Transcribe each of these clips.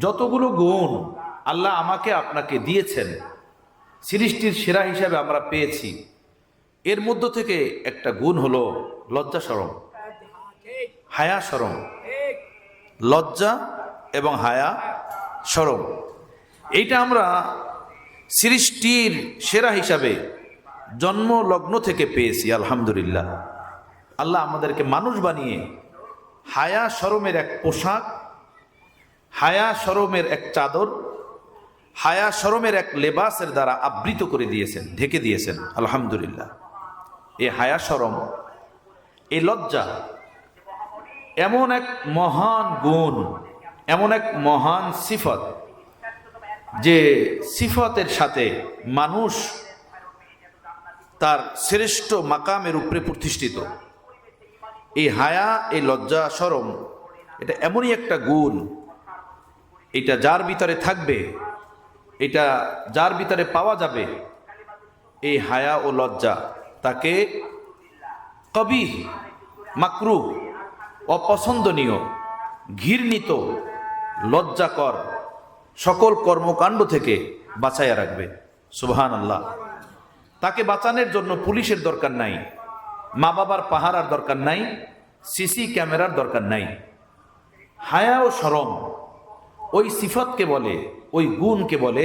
যতগুলো গুণ আল্লাহ আমাকে আপনাকে দিয়েছেন, সৃষ্টির সেরা হিসাবে আমরা পেয়েছি, এর মধ্য থেকে একটা গুণ হলো লজ্জা শরম, হায়া শরম। লজ্জা এবং হায়া শরম, এইটা আমরা সৃষ্টির সেরা হিসাবে জন্মলগ্ন থেকে পেয়েছি। আলহামদুলিল্লাহ, আল্লাহ আমাদেরকে মানুষ বানিয়ে হায়া শরমের এক পোশাক, হায়া শরমের এক চাদর, হায়া শরমের এক লেবাসের দ্বারা আবৃত করে দিয়েছেন, ঢেকে দিয়েছেন। আলহামদুলিল্লাহ, এই হায়া শরম, এই লজ্জা এমন এক মহান গুণ, এমন এক মহান সিফত, যে সিফতের সাথে মানুষ তার শ্রেষ্ঠ মাকামের উপরে প্রতিষ্ঠিত। এই হায়া, এই লজ্জা শরম, এটা এমনই একটা গুণ, এটা যার ভিতরে থাকবে, এটা যার ভিতরে পাওয়া যাবে, এই হায়া ও লজ্জা তাকে কবিহ, মাকরুহ, অপছন্দনীয়, ঘৃণিত, লজ্জাকর সকল কর্মকাণ্ড থেকে বাঁচাইয়া রাখবে। সুবহানাল্লাহ। তাকে বাঁচানোর জন্য পুলিশের দরকার নাই, মা বাবার পাহারার দরকার নাই, সিসি ক্যামেরার দরকার নাই। হায়া ও শরম ওই সিফতকে বলে, ওই গুণকে বলে,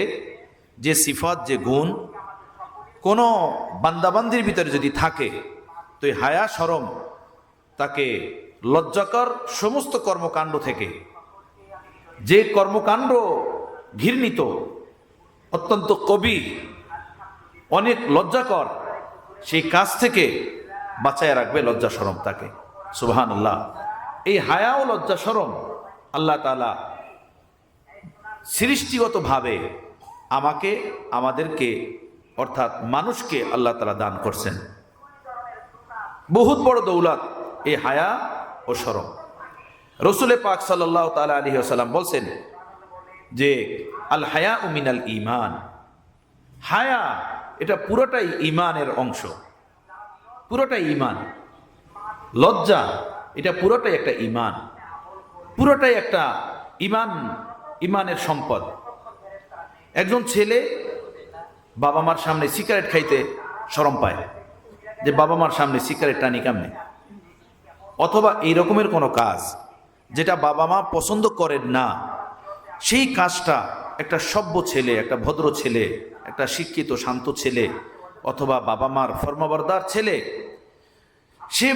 যে সিফত, যে গুণ কোনো বান্দাবান্দির ভিতরে যদি থাকে, তো এই হায়া শরম তাকে লজ্জাকর সমস্ত কর্মকাণ্ড থেকে, যে কর্মকাণ্ড ঘৃণিত, অত্যন্ত কবি, অনেক লজ্জাকর, সেই কাজ থেকে বাঁচায় রাখবে লজ্জা শরম তাকে। সুবহানাল্লাহ। এই হায়া ও লজ্জা শরম আল্লাহ তাআলা সৃষ্টিগতভাবে আমাকে, আমাদেরকে, অর্থাৎ মানুষকে আল্লাহ তাআলা দান করছেন। বহুত বড় দৌলত এই হায়া ও শরম। রসুল পাক সাল্লাল্লাহু তাআলা আলাইহি ওয়াসাল্লাম বলছেন যে আল হায়া মিনাল ঈমান, হায়া এটা পুরোটাই ঈমানের অংশ, পুরোটাই ঈমান। লজ্জা এটা পুরোটাই একটা ঈমান, পুরোটাই একটা ঈমান, ঈমানের সম্পদ। একজন ছেলে বাবা মার সামনে সিগারেট খাইতে শরম পায়, যে বাবা মার সামনে সিগারেট টানি কেমনে, অথবা এই রকমের কোনো কাজ যেটা বাবা মা পছন্দ করেন না, সেই কাজটা একটা সভ্য ছেলে, একটা ভদ্র ছেলে, একটা শিক্ষিত শান্ত ছেলে, অথবা বাবা মার ফরমাবরদার ছেলে, সে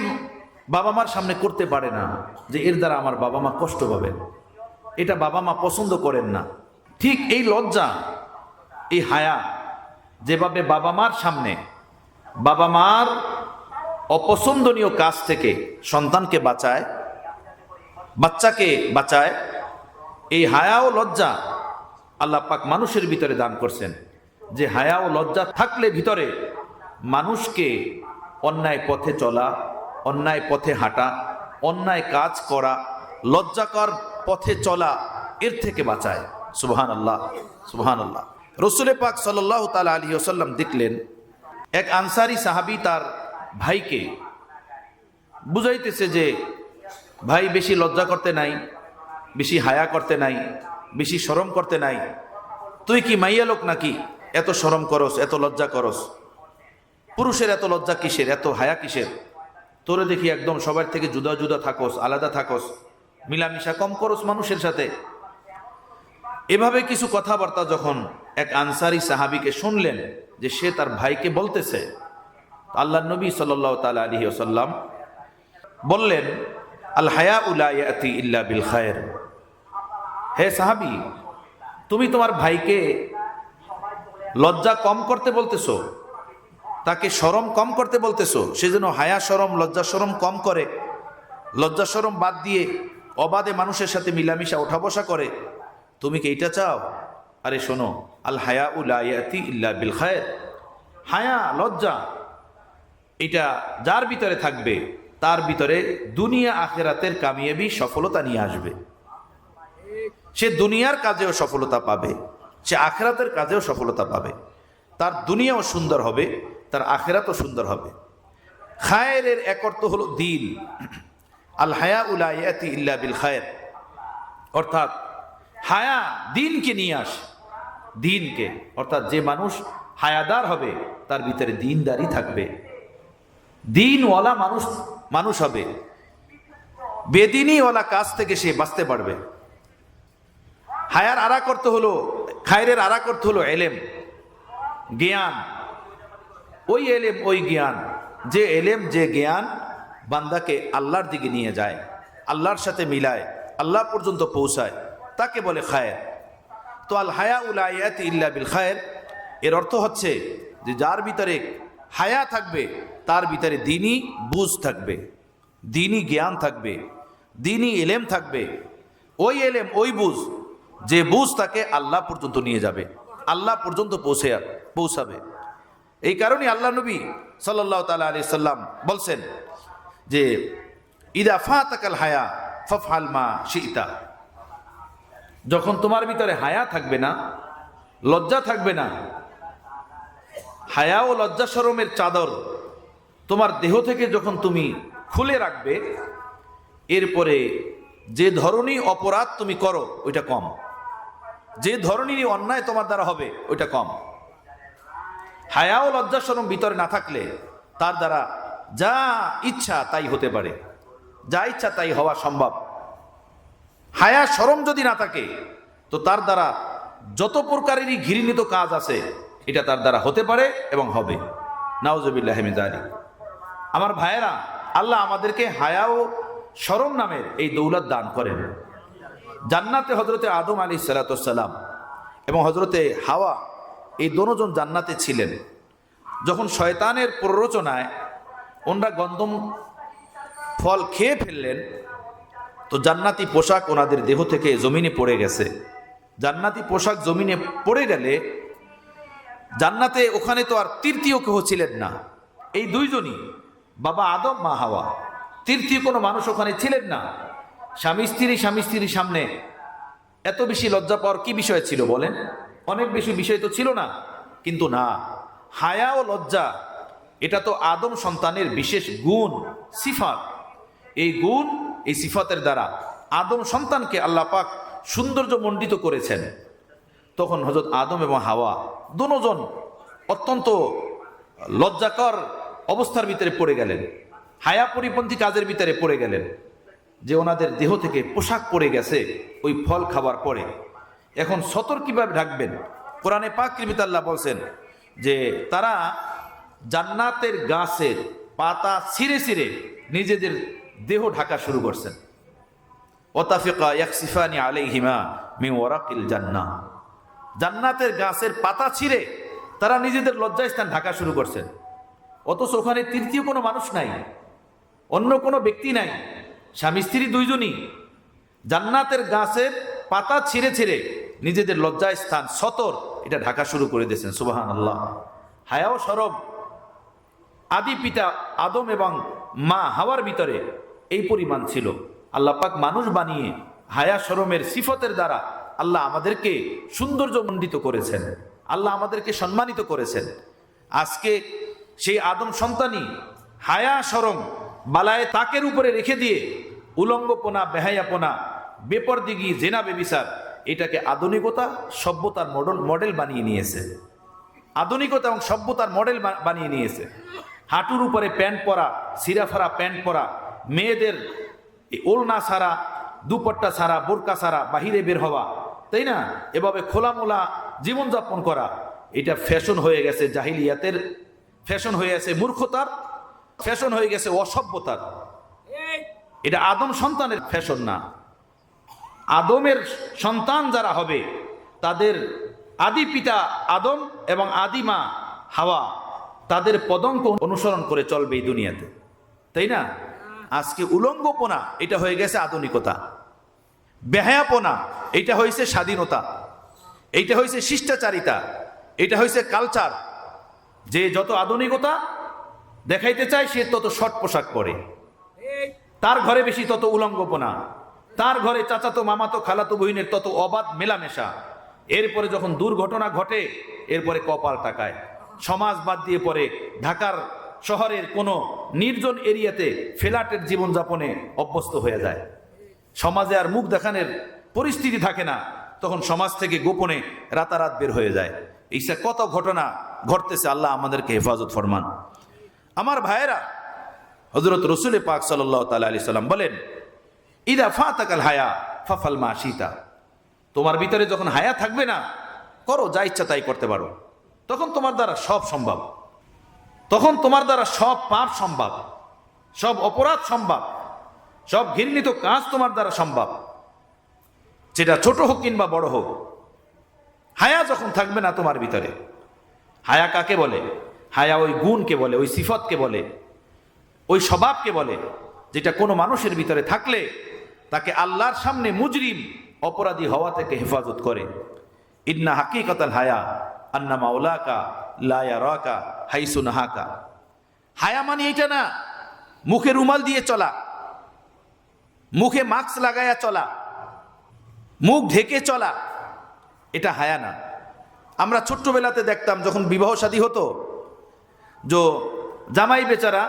বাবা মার সামনে করতে পারে না, যে এর দ্বারা আমার বাবা মা কষ্ট পাবেন, এটা বাবা মা পছন্দ করেন না। ঠিক এই লজ্জা, এই হায়া যেভাবে বাবা মার সামনে বাবা মার অপছন্দনীয় কাজ থেকে সন্তানকে বাঁচায়, বাচ্চাকে বাঁচায়, এই হায়া ও লজ্জা আল্লাহ পাক মানুষের ভিতরে দান করছেন। যে হায়া ও লজ্জা থাকলে ভিতরে মানুষকে অন্যায় পথে চলা, অন্যায় পথে হাঁটা, অন্যায় কাজ করা, লজ্জাকর পথে চলা, এর থেকে বাঁচায়। সুবহানাল্লাহ, সুবহানাল্লাহ। রসুল পাক সাল্লাল্লাহু তাআলা আলাইহি ওয়াসাল্লাম দেখলেন এক আনসারী সাহাবী তার ভাইকে বুঝাইতেছে যে ভাই, বেশি লজ্জা করতে নাই, বেশি হায়া করতে নাই, বেশি শরম করতে নাই, তুই কি মাইয়া লোক নাকি, এত শরম করস, এত লজ্জা করস, পুরুষের এত লজ্জা কিসের, এত হায়া কিসের, তোরে দেখি একদম সবার থেকে জুদা জুদা থাকস, আলাদা থাকস, মিলামিশা কম করস মানুষের সাথে। এভাবে কিছু কথাবার্তা যখন এক আনসারী সাহাবীকে শুনলেন যে সে তার ভাইকে বলতেছে, আল্লাহর নবী সাল্লাল্লাহু তাআলা আলাইহি ওয়াসাল্লাম বললেন, আল হায়াউ লা ইয়াতি ইল্লা বিল খায়র। হে সাহাবী, তুমি তোমার ভাইকে লজ্জা কম করতে বলতেছো, তাকে শরম কম করতে বলতেছো, সে যেন হায়া শরম, লজ্জা শরম কম করে, লজ্জা শরম বাদ দিয়ে অবাধে মানুষের সাথে মিলামিশা ওঠা বসা করে, তুমি কি এইটা চাও? আরে শোনো, আল হায়াউ লা ইয়াতি ইল্লা বিল খায়র, হায়া, লজ্জা, এটা যার ভিতরে থাকবে তার ভিতরে দুনিয়া আখিরাতের কামিয়াবি, সফলতা নিয়ে আসবে। সে দুনিয়ার কাজেও সফলতা পাবে, সে আখিরাতের কাজেও সফলতা পাবে, তার দুনিয়াও সুন্দর হবে, তার আখিরাতও সুন্দর হবে। খায়রের এক অর্থ হলো দিল, আল হায়াউ লা ইয়াতি ইল্লা বিল খায়র, অর্থাৎ হায়া দিনকে নিয়ে আসে, দিনকে, অর্থাৎ যে মানুষ হায়াদার হবে তার ভিতরে দিনদারি থাকবে, দিনওয়ালা মানুষ হবে, বেদিনীওয়ালা কাজ থেকে সে বাঁচতে পারবে। হায়ার আরাক অর্থ হলো, খায়রের আরাক অর্থ হলো এলেম, জ্ঞান। ওই এলেম, ওই জ্ঞান, যে এলেম, যে জ্ঞান বান্দাকে আল্লাহর দিকে নিয়ে যায়, আল্লাহর সাথে মিলায়, আল্লাহ পর্যন্ত পৌঁছায়, তাকে বলে খায়ের। তো আল হায়া লা ইয়াতি ইল্লা বিল খায়ের, এর অর্থ হচ্ছে যে যার ভিতরে হায়া থাকবে তার ভিতরে দ্বীনি বুঝ থাকবে, দ্বীনি জ্ঞান থাকবে, দ্বীনি এলেম থাকবে। ওই এলেম, ওই বুঝ, যে বুঝ তাকে আল্লাহ পর্যন্ত নিয়ে যাবে, আল্লাহ পর্যন্ত পৌঁছাবে। এই কারণে আল্লাহ নবী সাল্লাল্লাহু তাআলা আলাইহি সাল্লাম বলছেন যে ইদা ফাতাকাল হায়া ফাফআল মা শি'তা, যখন তোমার ভিতরে হায়া থাকবে না, লজ্জা থাকবে না, হায়া ও লজ্জা শরমের চাদর তোমার দেহ থেকে যখন তুমি খুলে রাখবে, এরপরে যে ধরনের অপরাধ তুমি করো ওইটা কম, যে ধরনের অন্যায় তোমার দ্বারা হবে ওইটা কম। হায়া ও লজ্জা শরম ভিতরে না থাকলে তার দ্বারা যা ইচ্ছা তাই হতে পারে, যা ইচ্ছা তাই হওয়া সম্ভব। হায়া শরম যদি না থাকে তো তার দ্বারা যত প্রকারেরই ঘৃণিত কাজ আছে এটা তার দ্বারা হতে পারে এবং হবে। নাউজুবিল্লাহি মিন যালিক। আমার ভাইয়েরা, আল্লাহ আমাদেরকে হায়া ও শরম নামের এই দৌলত দান করেন। জান্নাতে হযরতে আদম আলাইহিস সালাতু ওয়াস সালাম এবং হযরতে হাওয়া এই দুজন জান্নাতে ছিলেন। যখন শয়তানের প্ররোচনায় ওনারা গন্ধম ফল খেয়ে ফেললেন, তো জান্নাতি পোশাক ওনাদের দেহ থেকে জমিনে পড়ে গেছে। জান্নাতি পোশাক জমিনে পড়ে গেলে জান্নাতে ওখানে তো আর তৃতীয় কেউ ছিলেন না, এই দুইজনই, বাবা আদম, মা হাওয়া, তৃতীয় কোনো মানুষ ওখানে ছিলেন না। স্বামী স্ত্রীর সামনে এত বেশি লজ্জা পাওয়ার কি বিষয় ছিল বলেন? অনেক বেশি বিষয় তো ছিল না, কিন্তু না, হায়া ও লজ্জা এটা তো আদম সন্তানের বিশেষ গুণ, সিফাত। এই গুণ, এই সিফাতের দ্বারা আদম সন্তানকে আল্লাহ পাক সৌন্দর্য মণ্ডিত করেছেন। তখন হযরত আদম এবং হাওয়া দুজন অত্যন্ত লজ্জাকর অবস্থার ভিতরে পড়ে গেলেন, হায়া পরিপন্থী কাজের ভিতরে পড়ে গেলেন, যে ওনাদের দেহ থেকে পোশাক পরে গেছে ওই ফল খাবার পরে। এখন সতর কিভাবে ঢাকবেন? কোরআনে পাকের ভিতরে আল্লাহ বলছেন যে তারা জান্নাতের গাছের পাতা ছিঁড়ে ছিঁড়ে নিজেদের দেহ ঢাকা শুরু করছেন। ওয়াতাফিকা ইয়াকসিফানি আলাইহিমা মিন ওয়ারাকিল জান্নাহ, জান্নাতের গাছের পাতা ছিঁড়ে তারা নিজেদের লজ্জাস্থান ঢাকা শুরু করছেন। অথচ ওখানে তৃতীয় কোনো মানুষ নাই, অন্য কোনো ব্যক্তি নাই, স্বামী স্ত্রী দুইজনই জান্নাতের গাছের পাতা ছিঁড়ে ছিঁড়ে নিজেদের লজ্জায় স্থান সতর এটা ঢাকা শুরু করে দিয়েছেন। সুবহানাল্লাহ। হায়া ও শরম আদি পিতা আদম এবং মা হাওয়ার ভিতরে এই পরিমাণ ছিল। আল্লাহ পাক মানুষ বানিয়ে হায়া শরমের সিফতের দ্বারা আল্লাহ আমাদেরকে সৌন্দর্যমণ্ডিত করেছেন, আল্লাহ আমাদেরকে সম্মানিত করেছেন। আজকে সেই আদম সন্তানই হায়া শরম বালায়ে তাকের উপরে রেখে দিয়ে উলঙ্গপনা, বেহায়াপনা, বেপরদিগি, জেনা, বেবিচার, এটাকে আধুনিকতা, সভ্যতার মডেল বানিয়ে নিয়েছে। আধুনিকতা এবং সভ্যতার মডেল বানিয়ে নিয়েছে। হাঁটুর উপরে প্যান্ট পরা, সিরাফারা প্যান্ট পরা, মেয়েদের ওড়না ছাড়া, দুপট্টা ছাড়া, বোরকা ছাড়া বাহিরে বের হওয়া, তাই না? এভাবে খোলামোলা জীবনযাপন করা, এটা ফ্যাশন হয়ে গেছে জাহিলিয়াতের, ফ্যাশন হয়ে গেছে মূর্খতার, ফ্যাশন হয়ে গেছে অসভ্যতার। এটা আদম সন্তানের ফ্যাশন না। আদমের সন্তান যারা হবে তাদের আদি পিতা আদম এবং আদি মা হাওয়া, তাদের পদঙ্ক অনুসরণ করে চলবে এই দুনিয়াতে, তাই না? আজকে উলঙ্গপনা এটা হয়ে গেছে আধুনিকতা, বেহায়াপনা এটা হয়েছে স্বাধীনতা, এইটা হয়েছে শিষ্টাচারিতা, এটা হয়েছে কালচার। যে যত আধুনিকতা দেখাইতে চায় সে তত শর্ট পোশাক পরে, তার ঘরে বেশি তত উলঙ্গপনা, তার ঘরে চাচাতো মামাতো খালাতো বহিনের তত অবাধ মেলামেশা। এরপরে যখন দুর্ঘটনা ঘটে এরপরে কপাল টাকায়, সমাজ বাদ দিয়ে পরে ঢাকার শহরের কোনো নির্জন এরিয়াতে ফ্ল্যাটের জীবনযাপনে অভ্যস্ত হয়ে যায়। সমাজে আর মুখ দেখানোর পরিস্থিতি থাকে না, তখন সমাজ থেকে গোপনে রাতারাত বের হয়ে যায়। এইসব কত ঘটনা ঘটতেছে, আল্লাহ আমাদেরকে হেফাজত ফরমান। আমার ভাইয়েরা, হযরত রাসূল পাক সাল্লাল্লাহু তাআলা আলাইহি সাল্লাম বলেন, ইদা ফাতাকাল হায়া ফাফাল মা শিতা। তোমার ভিতরে যখন হায়া থাকবে না, করো যা ইচ্ছা তাই করতে পারো। তখন তোমার দ্বারা সব সম্ভব, তখন তোমার দ্বারা সব পাপ সম্ভব, সব অপরাধ সম্ভব, সব ঘৃণিত কাজ তোমার দ্বারা সম্ভব, সেটা ছোট হোক কিংবা বড় হোক। হায়া যখন থাকবে না তোমার ভিতরে, হায়া কাকে বলে? হায়া ওই গুণকে বলে, ওই সিফতকে বলে, ওই স্বভাবকে বলে, যেটা কোনো মানুষের ভিতরে থাকলে তাকে আল্লাহর সামনে মুজরিম, অপরাধী হওয়া থেকে হেফাজত করে। ইন্না হাকিকাতাল হায়া আন্না মাওলাকা লা ইয়ারাকা হাইসু নাহাকা। হায়া মানে এটা না মুখে রুমাল দিয়ে চলা, মুখে মাস্ক লাগায়া চলা, মুখ ঢেকে চলা, এটা হায়া না। আমরা ছোট্টবেলাতে দেখতাম যখন বিবাহ শাদী হতো, জামাই বেচারা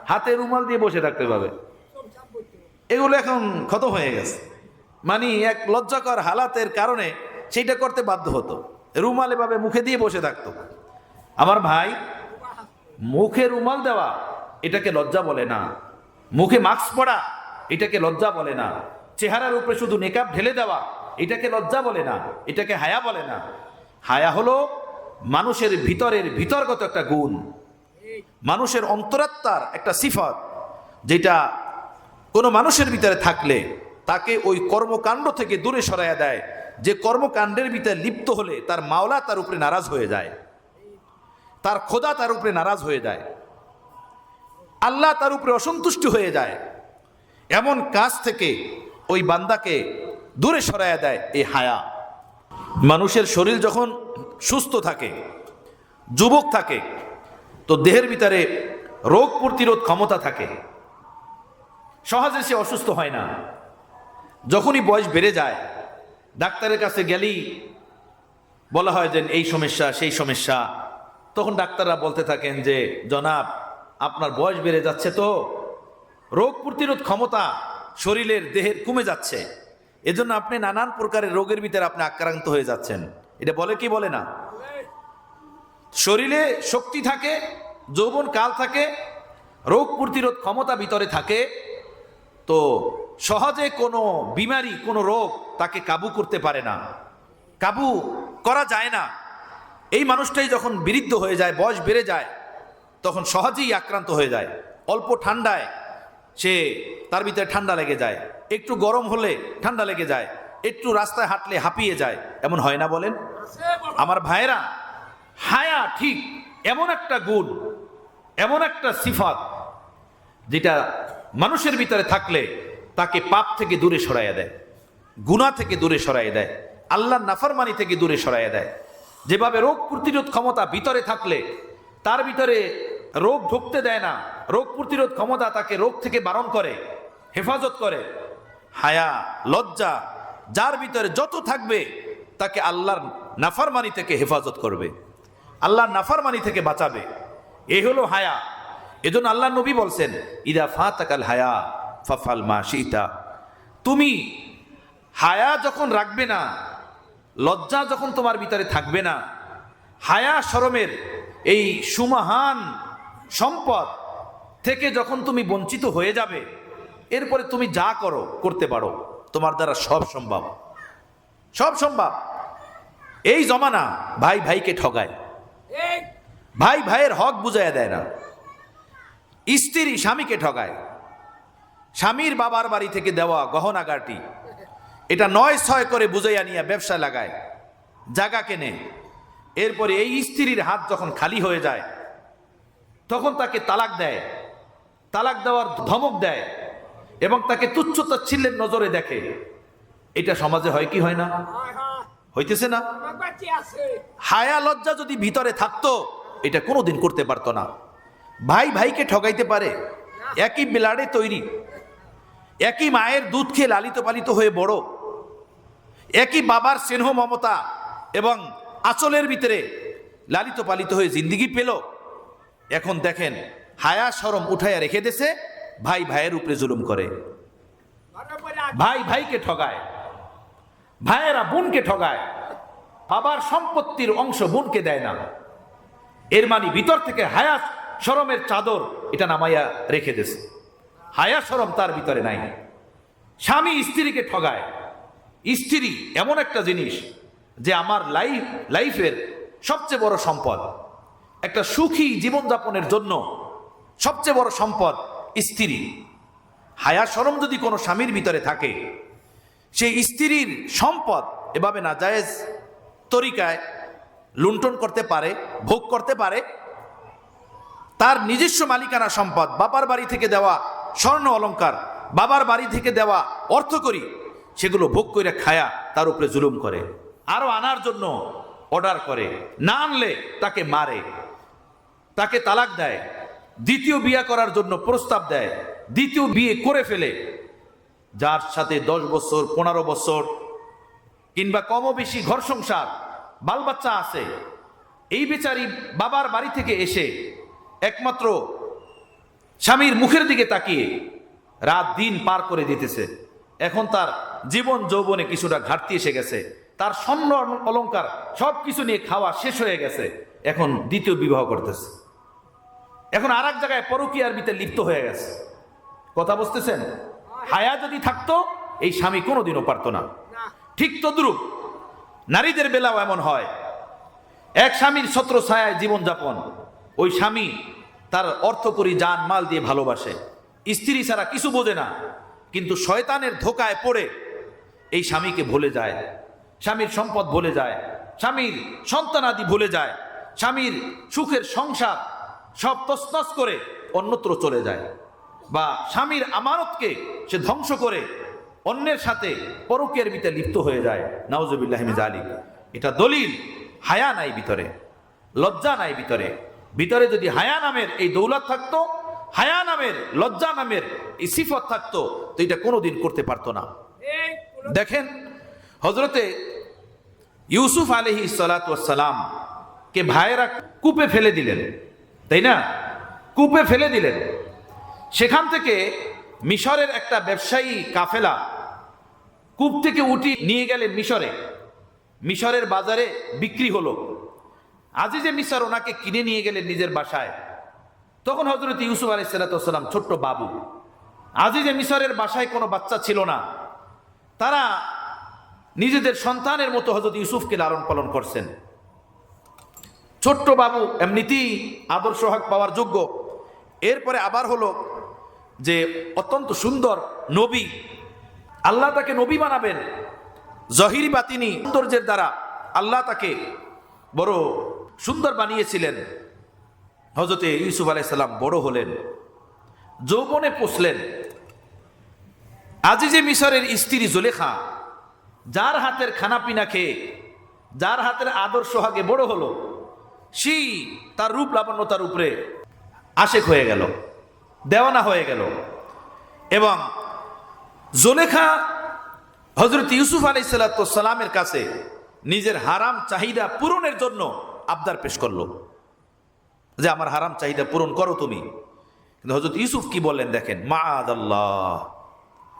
হাতে রুমাল দিয়ে বসে থাকতে পাবে, এগুলো এখন খতম হয়ে গেছে। মানে এক লজ্জাকর হালাতের কারণে সেইটা করতে বাধ্য হতো, রুমাল এভাবে মুখে দিয়ে বসে থাকতো। আমার ভাই, মুখে রুমাল দেওয়া এটাকে লজ্জা বলে না, মুখে মাস্ক পরা এটাকে লজ্জা বলে না, চেহারার উপরে শুধু নেকাব ঢেলে দেওয়া এটাকে লজ্জা বলে না, এটাকে হায়া বলে না। হায়া হলো মানুষের ভিতরের ভিতরগত একটা গুণ, মানুষের অন্তরাত্মার একটা সিফত, যেটা কোনো মানুষের ভিতরে থাকলে তাকে ওই কর্মকাণ্ড থেকে দূরে সরাইয়া দেয়। যে কর্মকাণ্ডের ভিতরে লিপ্ত হলে তার মাওলা তার উপরে নারাজ হয়ে যায়, তার খোদা তার উপরে নারাজ হয়ে যায়, আল্লাহ তার উপরে অসন্তুষ্ট হয়ে যায়, এমন কাজ থেকে ওই বান্দাকে দূরে সরাইয়া দেয় এই হায়া। মানুষের শরীর যখন সুস্থ থাকে, যুবক থাকে, তো দেহের ভিতরে রোগ প্রতিরোধ ক্ষমতা থাকে, সহজে সে অসুস্থ হয় না। যখনই বয়স বেড়ে যায়, ডাক্তারের কাছে গেলেই বলা হয় যে এই সমস্যা সেই সমস্যা, তখন ডাক্তাররা বলতে থাকেন যে জনাব আপনার বয়স বেড়ে যাচ্ছে, তো রোগ প্রতিরোধ ক্ষমতা শরীরের দেহের কমে যাচ্ছে, এজন্য আপনি নানান প্রকারের রোগের ভিতরে আপনি আক্রান্ত হয়ে যাচ্ছেন। এটা বলে কি বলে না? শরীরে শক্তি থাকে, যৌবন কাল থাকে, রোগ প্রতিরোধ ক্ষমতা ভিতরে থাকে, তো সহজে কোনো বিমারি, কোনো রোগ তাকে কাবু করতে পারে না, কাবু করা যায় না। এই মানুষটাই যখন বৃদ্ধ হয়ে যায়, বয়স বেড়ে যায়, তখন সহজেই আক্রান্ত হয়ে যায়। অল্প ঠান্ডায় তার ভিতরে ঠান্ডা লেগে যায়, একটু গরম হলে ঠান্ডা লেগে যায়, একটু রাস্তায় হাঁটলে হাঁপিয়ে যায়, এমন হয় না বলেন? আমার ভাইয়েরা, হায়া ঠিক এমন একটা গুণ, এমন একটা সিফাত, যেটা মানুষের ভিতরে থাকলে তাকে পাপ থেকে দূরে সরাইয়া দেয়, গুনাহ থেকে দূরে সরাইয়া দেয়, আল্লাহর নাফরমানি থেকে দূরে সরাইয়া দেয়। যেভাবে রোগ প্রতিরোধ ক্ষমতা ভিতরে থাকলে তার ভিতরে রোগ ঢুকতে দেয় না, রোগ প্রতিরোধ ক্ষমতা তাকে রোগ থেকে বারণ করে, হেফাজত করে, হায়া, লজ্জা যার ভিতরে যত থাকবে তাকে আল্লাহর নাফরমানি থেকে হেফাজত করবে, আল্লাহর নাফরমানি থেকে বাঁচাবে। এই হলো হায়া। এজন্য আল্লাহ নবী বলছেন, ইদা ফাতাকাল হায়া ফাফাল মা শিতা। তুমি হায়া যখন রাখবে না, লজ্জা যখন তোমার ভিতরে থাকবে না, হায়া শরমের এই সুমহান সম্পদ থেকে যখন তুমি বঞ্চিত হয়ে যাবে, এরপরে তুমি যা করতে পারো, তোমার দ্বারা সব সম্ভব, সব সম্ভব। এই জমানা ভাই ভাইকে ঠগায়, ভাই ভাইয়ের হক বুঝাইয়া দেয় না, স্ত্রী স্বামীকে ঠগায়, স্বামীর বাবার বাড়ি থেকে দেওয়া গহনাগাটি এটা ৯-৬ করে বুঝাইয়া নিয়ে ব্যবসা লাগায়, জায়গা কেনে। এরপরে এই স্ত্রীর হাত যখন খালি হয়ে যায়, তখন তাকে তালাক দেয়, তালাক দেওয়ার ধমক দেয় এবং তাকে তুচ্ছ-তাচ্ছিল্যের নজরে দেখে। এটা সমাজে হয় কি হয় না? হইতেছে না? হায়া লজ্জা যদি ভিতরে থাকতো, এটা কোনোদিন করতে পারতো না। ভাই ভাইকে ঠগাইতে পারে, একই ব্লাডে তৈরি, একই মায়ের দুধ খেয়ে লালিত পালিত হয়ে বড়, একই বাবার স্নেহ মমতা এবং আঁচলের ভিতরে লালিত পালিত হয়ে জিন্দিগি পেল। এখন দেখেন হায়া শরম উঠাইয়া রেখে দেছে, ভাই ভাইয়ের উপরে জুলুম করে, ভাই ভাইকে ঠগায়, ভাইয়েরা বোনকে ঠগায়, বাবার সম্পত্তির অংশ বোনকে দেয় না। এর মানে ভিতর থেকে হায়া শরমের চাদর এটা নামাইয়া রেখে দিয়েছে, হায়া শরম তার ভিতরে নাই। স্বামী স্ত্রীকে ঠগায়। স্ত্রী এমন একটা জিনিস যে আমার লাইফের সবচেয়ে বড় সম্পদ। একটা সুখী জীবনযাপনের জন্য সবচেয়ে বড় সম্পদ স্ত্রী। হায়া শরম যদি কোনো স্বামীর ভিতরে থাকে, সেই স্ত্রীর সম্পদ এভাবে নাজায়েজ তরিকায় লুণ্ঠন করতে পারে, ভোগ করতে পারে। তার নিজস্ব মালিকানা সম্পদ, বাবার বাড়ি থেকে দেওয়া স্বর্ণ অলংকার, বাবার বাড়ি থেকে দেওয়া অর্থকড়ি, সেগুলো ভোগ করে খায়া তার উপরে জুলুম করে, আরো আনার জন্য অর্ডার করে, না আনলে তাকে মারে, তাকে তালাক দেয়, দ্বিতীয় বিয়ে করার জন্য প্রস্তাব দেয়, দ্বিতীয় বিয়ে করে ফেলে। যার সাথে 10 বছর 15 বছর কিংবা কমও বেশি ঘর সংসার বাল বাচ্চা আছে, এই বেচারি বাবার বাড়ি থেকে এসে একমাত্র স্বামীর মুখের দিকে তাকিয়ে রাত দিন পার করে দিতেছে। এখন তার জীবন যৌবনে কিছুটা ঘাটতি এসে গেছে, তার স্বর্ণ অলংকার সবকিছু নিয়ে খাওয়া শেষ হয়ে গেছে, এখন দ্বিতীয় বিবাহ করতেছে। এখন আর এক জায়গায় পরকীয়ার ভিতরে লিপ্ত হয়ে গেছে। কথা বুঝতেছেন? হায়া যদি থাকতো এই স্বামী কোনোদিনও পারতো না। ঠিক তদ্রূপ নারীদের বেলাও এমন হয়। এক স্বামীর ছত্র ছায়ায় জীবনযাপন, ওই স্বামী তার অর্থকড়ি জান মাল দিয়ে ভালোবাসে, স্ত্রী ছাড়া কিছু বোঝে না, কিন্তু শয়তানের ধোকায় পড়ে এই স্বামীকে ভুলে যায়, স্বামীর সম্পদ ভুলে যায়, স্বামীর সন্তানাদি ভুলে যায়, স্বামীর সুখের সংসার সব তছনছ করে অন্যত্র চলে যায়, বা স্বামীর আমানতকে সে ধ্বংস করে অন্যের সাথে পরকীয়ার ভিতরে লিপ্ত হয়ে যায়। নাউজুবিল্লাহি মিন যালিক। এটা দলিল হায়া নাই ভিতরে, লজ্জা নাই ভিতরে। ভিতরে যদি হায়া নামের এই দৌলত থাকতো, হায়া নামের লজ্জা নামের এই সিফত থাকতো, তো এটা কোনোদিন করতে পারতো না। দেখেন হযরতে ইউসুফ আলাইহিস সালাতু ওয়াস সালাম কে ভাইয়েরা কূপে ফেলে দিলেন, তাই না? কূপে ফেলে দিলেন। সেখান থেকে মিশরের একটা ব্যবসায়ী কাফেলা কূপ থেকে উঠি নিয়ে গেলেন মিশরে, মিশরের বাজারে বিক্রি হলো। আজিজে মিশর ওনাকে কিনে নিয়ে গেলেন নিজের বাসায়। তখন হযরত ইউসুফ আলাইহিস সালাতু ওয়াস সালাম ছোট্ট বাবু। আজিজে মিশরের বাসায় কোনো বাচ্চা ছিল না, তারা নিজেদের সন্তানের মতো হযরত ইউসুফকে লালন পালন করছেন। ছোট্ট বাবু এমনিতেই আদর্শ হক পাওয়ার যোগ্য। এরপরে আবার হলো যে অত্যন্ত সুন্দর নবী, আল্লাহ তাকে নবী বানাবেন জহিরি বাতিনি সৌন্দর্যের দ্বারা। আল্লাহ তাকে বড় সুন্দর বানিয়েছিলেন। হযরতে ইউসুফ আলাইহিস সালাম বড় হলেন, যৌবনে পৌঁছলেন। আজিজে মিশরের স্ত্রী জুলেখা, যার হাতের খানাপিনা খেয়ে, যার হাতের আদর্শ হাগে বড় হলো, সেই তার রূপ লাবণ্যতার উপরে আশেক হয়ে গেল, দেওয়ানা হয়ে গেল। এবং জুলেখা হযরত ইউসুফ আলাইহিস সালামের কাছে নিজের হারাম চাহিদা পূরণের জন্য আবদার পেশ করলো যে আমার হারাম চাহিদা পূরণ করো তুমি। কিন্তু হযরত ইউসুফ কি বললেন দেখেন, মাআদাল্লাহ,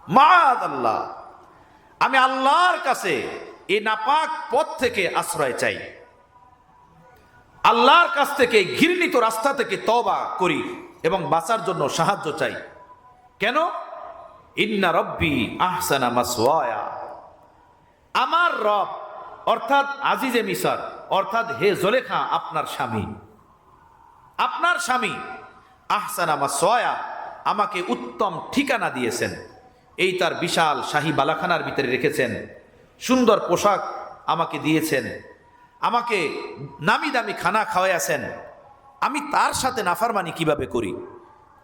মাআদাল্লাহ, আমি আল্লাহর কাছে এই নাপাক পথ থেকে আশ্রয় চাই, আল্লাহর কাছ থেকে ঘৃণিত রাস্তা থেকে তওবা করি এবং বাঁচার জন্য সাহায্য চাই। কেন? ইন্না রব্বি আহসানা মাসওয়ায়া, আমার রব অর্থাৎ আজিজে মিশর অর্থাৎ হে জুলেখা আপনার স্বামী, আপনার স্বামী আহসানা মাসওয়ায়া আমাকে উত্তম ঠিকানা দিয়েছেন। এই তার বিশাল শাহী বালাখানার ভিতরে রেখেছেন, সুন্দর পোশাক আমাকে দিয়েছেন, আমাকে নামি দামি খানা খাওয়াইয়াছেন। আমি তার সাথে নাফরমানি কিভাবে করি?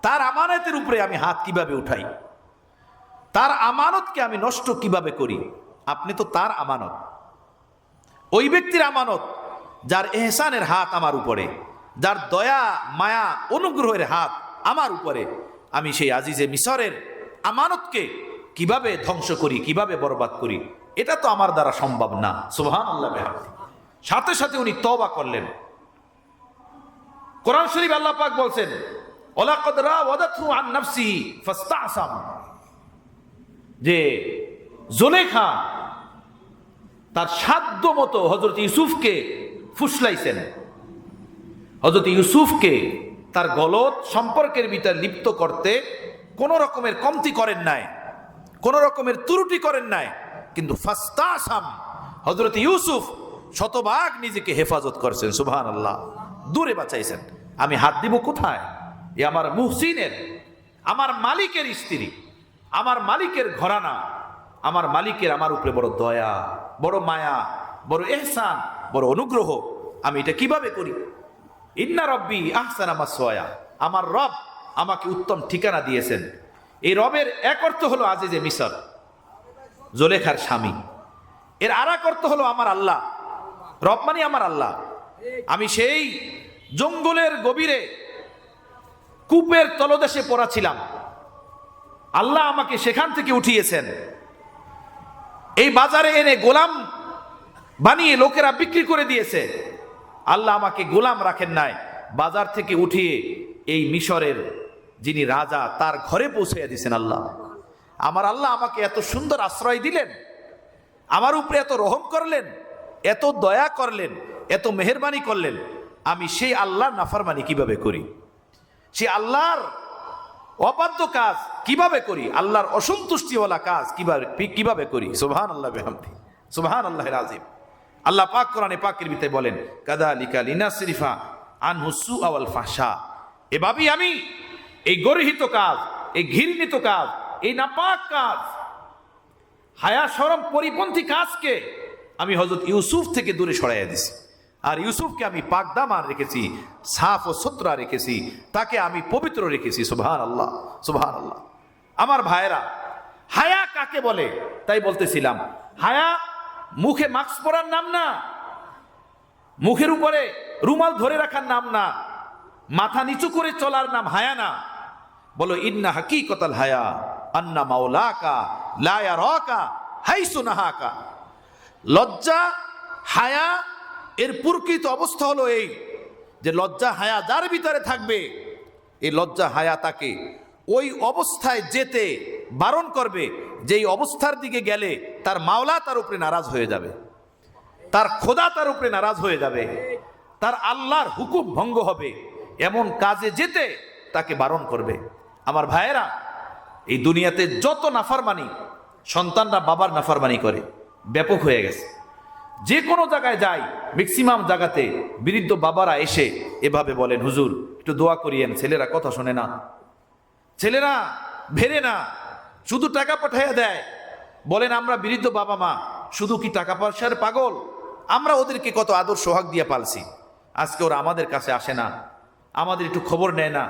তার আমানতের উপরে আমি হাত কিভাবে উঠাই? তার আমানতকে আমি নষ্ট কিভাবে করি? আপনি তো তার আমানত, ওই ব্যক্তির আমানত যার এহসানের হাত আমার উপরে, যার দয়া মায়া অনুগ্রহের হাত আমার উপরে। আমি সেই আজিজে মিশরের আমানতকে কিভাবে ধ্বংস করি, কিভাবে বরবাদ করি? এটা তো আমার দ্বারা সম্ভব না। সুবহানাল্লাহ। সাথে সাথে উনি তওবা করলেন। কোরআন শরীফ আল্লাহ পাক বলছেন, ওয়ালাকাদ রাওয়াদাতহু আন নাফসিহি ফাস্তাসাম, যে জুলেখা তার সাধ্য মতো হযরত ইউসুফকে ফুসলাইছেন, হযরত ইউসুফকে তার গলত সম্পর্কের ভিতর লিপ্ত করতে কোন রকমের কমতি করেন নাই, কোন রকমের ত্রুটি করেন নাই। কিন্তু ফাস্তাসাম, হযরত ইউসুফ শতভাগ নিজেকে হেফাজত করছেন। সুবহানাল্লাহ, দূরে বাঁচাইছেন। আমি হাত দিব কোথায়? এ আমার মুহসিনের, আমার মালিকের স্ত্রী, আমার মালিকের ঘরানা, আমার মালিকের আমার উপরে বড় দয়া, বড় মায়া, বড় ইহসান, বড় অনুগ্রহ। আমি এটা কিভাবে করি? ইন্না রব্বি আহসানা মাসওয়ায়া, আমার রব আমাকে উত্তম ঠিকানা দিয়েছেন। এই রবের এক অর্থ হলো আজিজে মিসর, জোলেখার স্বামী। এর আর এক অর্থ হলো আমার আল্লাহ। রব মানে আমার আল্লাহ। আমি সেই জঙ্গলের গভীরে কূপের তলদেশে পড়া ছিলাম, আল্লাহ আমাকে সেখান থেকে উঠিয়েছেন। এই বাজারে এনে গোলাম বানিয়ে লোকেরা বিক্রি করে দিয়েছে, আল্লাহ আমাকে গোলাম রাখেন নাই। বাজার থেকে উঠিয়ে এই মিশরের যিনি রাজা তার ঘরে পৌঁছে দিয়েছেন আল্লাহ। আমার আল্লাহ আমাকে এত সুন্দর আশ্রয় দিলেন, আমার উপরে এত রহম করলেন, এত দয়া করলেন, এত মেহেরবানি করলেন। আমি সেই আল্লাহর নাফরমানি কিভাবে করি? সেই আল্লাহর অবাধ্য কাজ কিভাবে করি? আল্লাহর অসন্তুষ্টিওয়ালা কাজ কিভাবে করি? সুবহানাল্লাহ বিহামদি, সুবহানাল্লাহিল আযীম। আল্লাহ পাক কোরআনে পাকের ভিতরে বলেন, কাযালিকা লিনাসরিফা আনহু সুআ ওয়াল ফাহশা। এভাবেই আমি এই গর্হিত কাজ, এই ঘৃণিত কাজ, এই নাপাক কাজ, হায়া শরম পরিপন্থী কাজকে আমি হযরত ইউসুফ থেকে দূরে সরাইয়া দিছি। আর ইউসুফকে আমি পাকদামান রেখেছি, সাফ ও সুতরা রেখেছি, তাকে আমি পবিত্র রেখেছি। সুবহানাল্লাহ, সুবহানাল্লাহ। আমার ভাইরা, হায়া কাকে বলে? তাই বলতেছিলাম, হায়া মুখে মাস্ক পরার নাম না, মুখের উপরে রুমাল ধরে রাখার নাম না, মাথা নিচু করে চলার নাম হায়া না। বলো, ইন্না হাকিকতাল হায়া আন্না মাওলাকা লা ইয়ারাকা হাইসু নাহাকা। লজ্জা, হায়া এর প্রকৃত অবস্থা হলো এই যে লজ্জা হায়া যার ভিতরে থাকবে, এই লজ্জা হায়া তাকে ওই অবস্থায় যেতে বারণ করবে যেই অবস্থার দিকে গেলে তার মাওলা তার উপরে নারাজ হয়ে যাবে, তার খোদা তার উপরে নারাজ হয়ে যাবে, তার আল্লাহর হুকুম ভঙ্গ হবে, এমন কাজে যেতে তাকে বারণ করবে। আমার ভাইয়েরা, এই দুনিয়াতে যত নাফরমানি সন্তানরা বাবার নাফরমানি করে ব্যাপক হয়ে গেছে। যে কোনো জায়গায় যাই, ম্যাক্সিমাম জায়গাতে বৃদ্ধ বাবারা এসে এভাবে বলেন, হুজুর একটু দোয়া করিয়েন, ছেলেরা কথা শোনে না, ছেলেরা ভেরে না, শুধু টাকা পাঠাইয়া দেয়। বলেন, আমরা বৃদ্ধ বাবা মা শুধু কি টাকা পয়সার পাগল? আমরা ওদেরকে কত আদর সোহাগ দিয়ে পালছি, আজকে ওরা আমাদের কাছে আসে না, আমাদের একটু খবর নেয় না,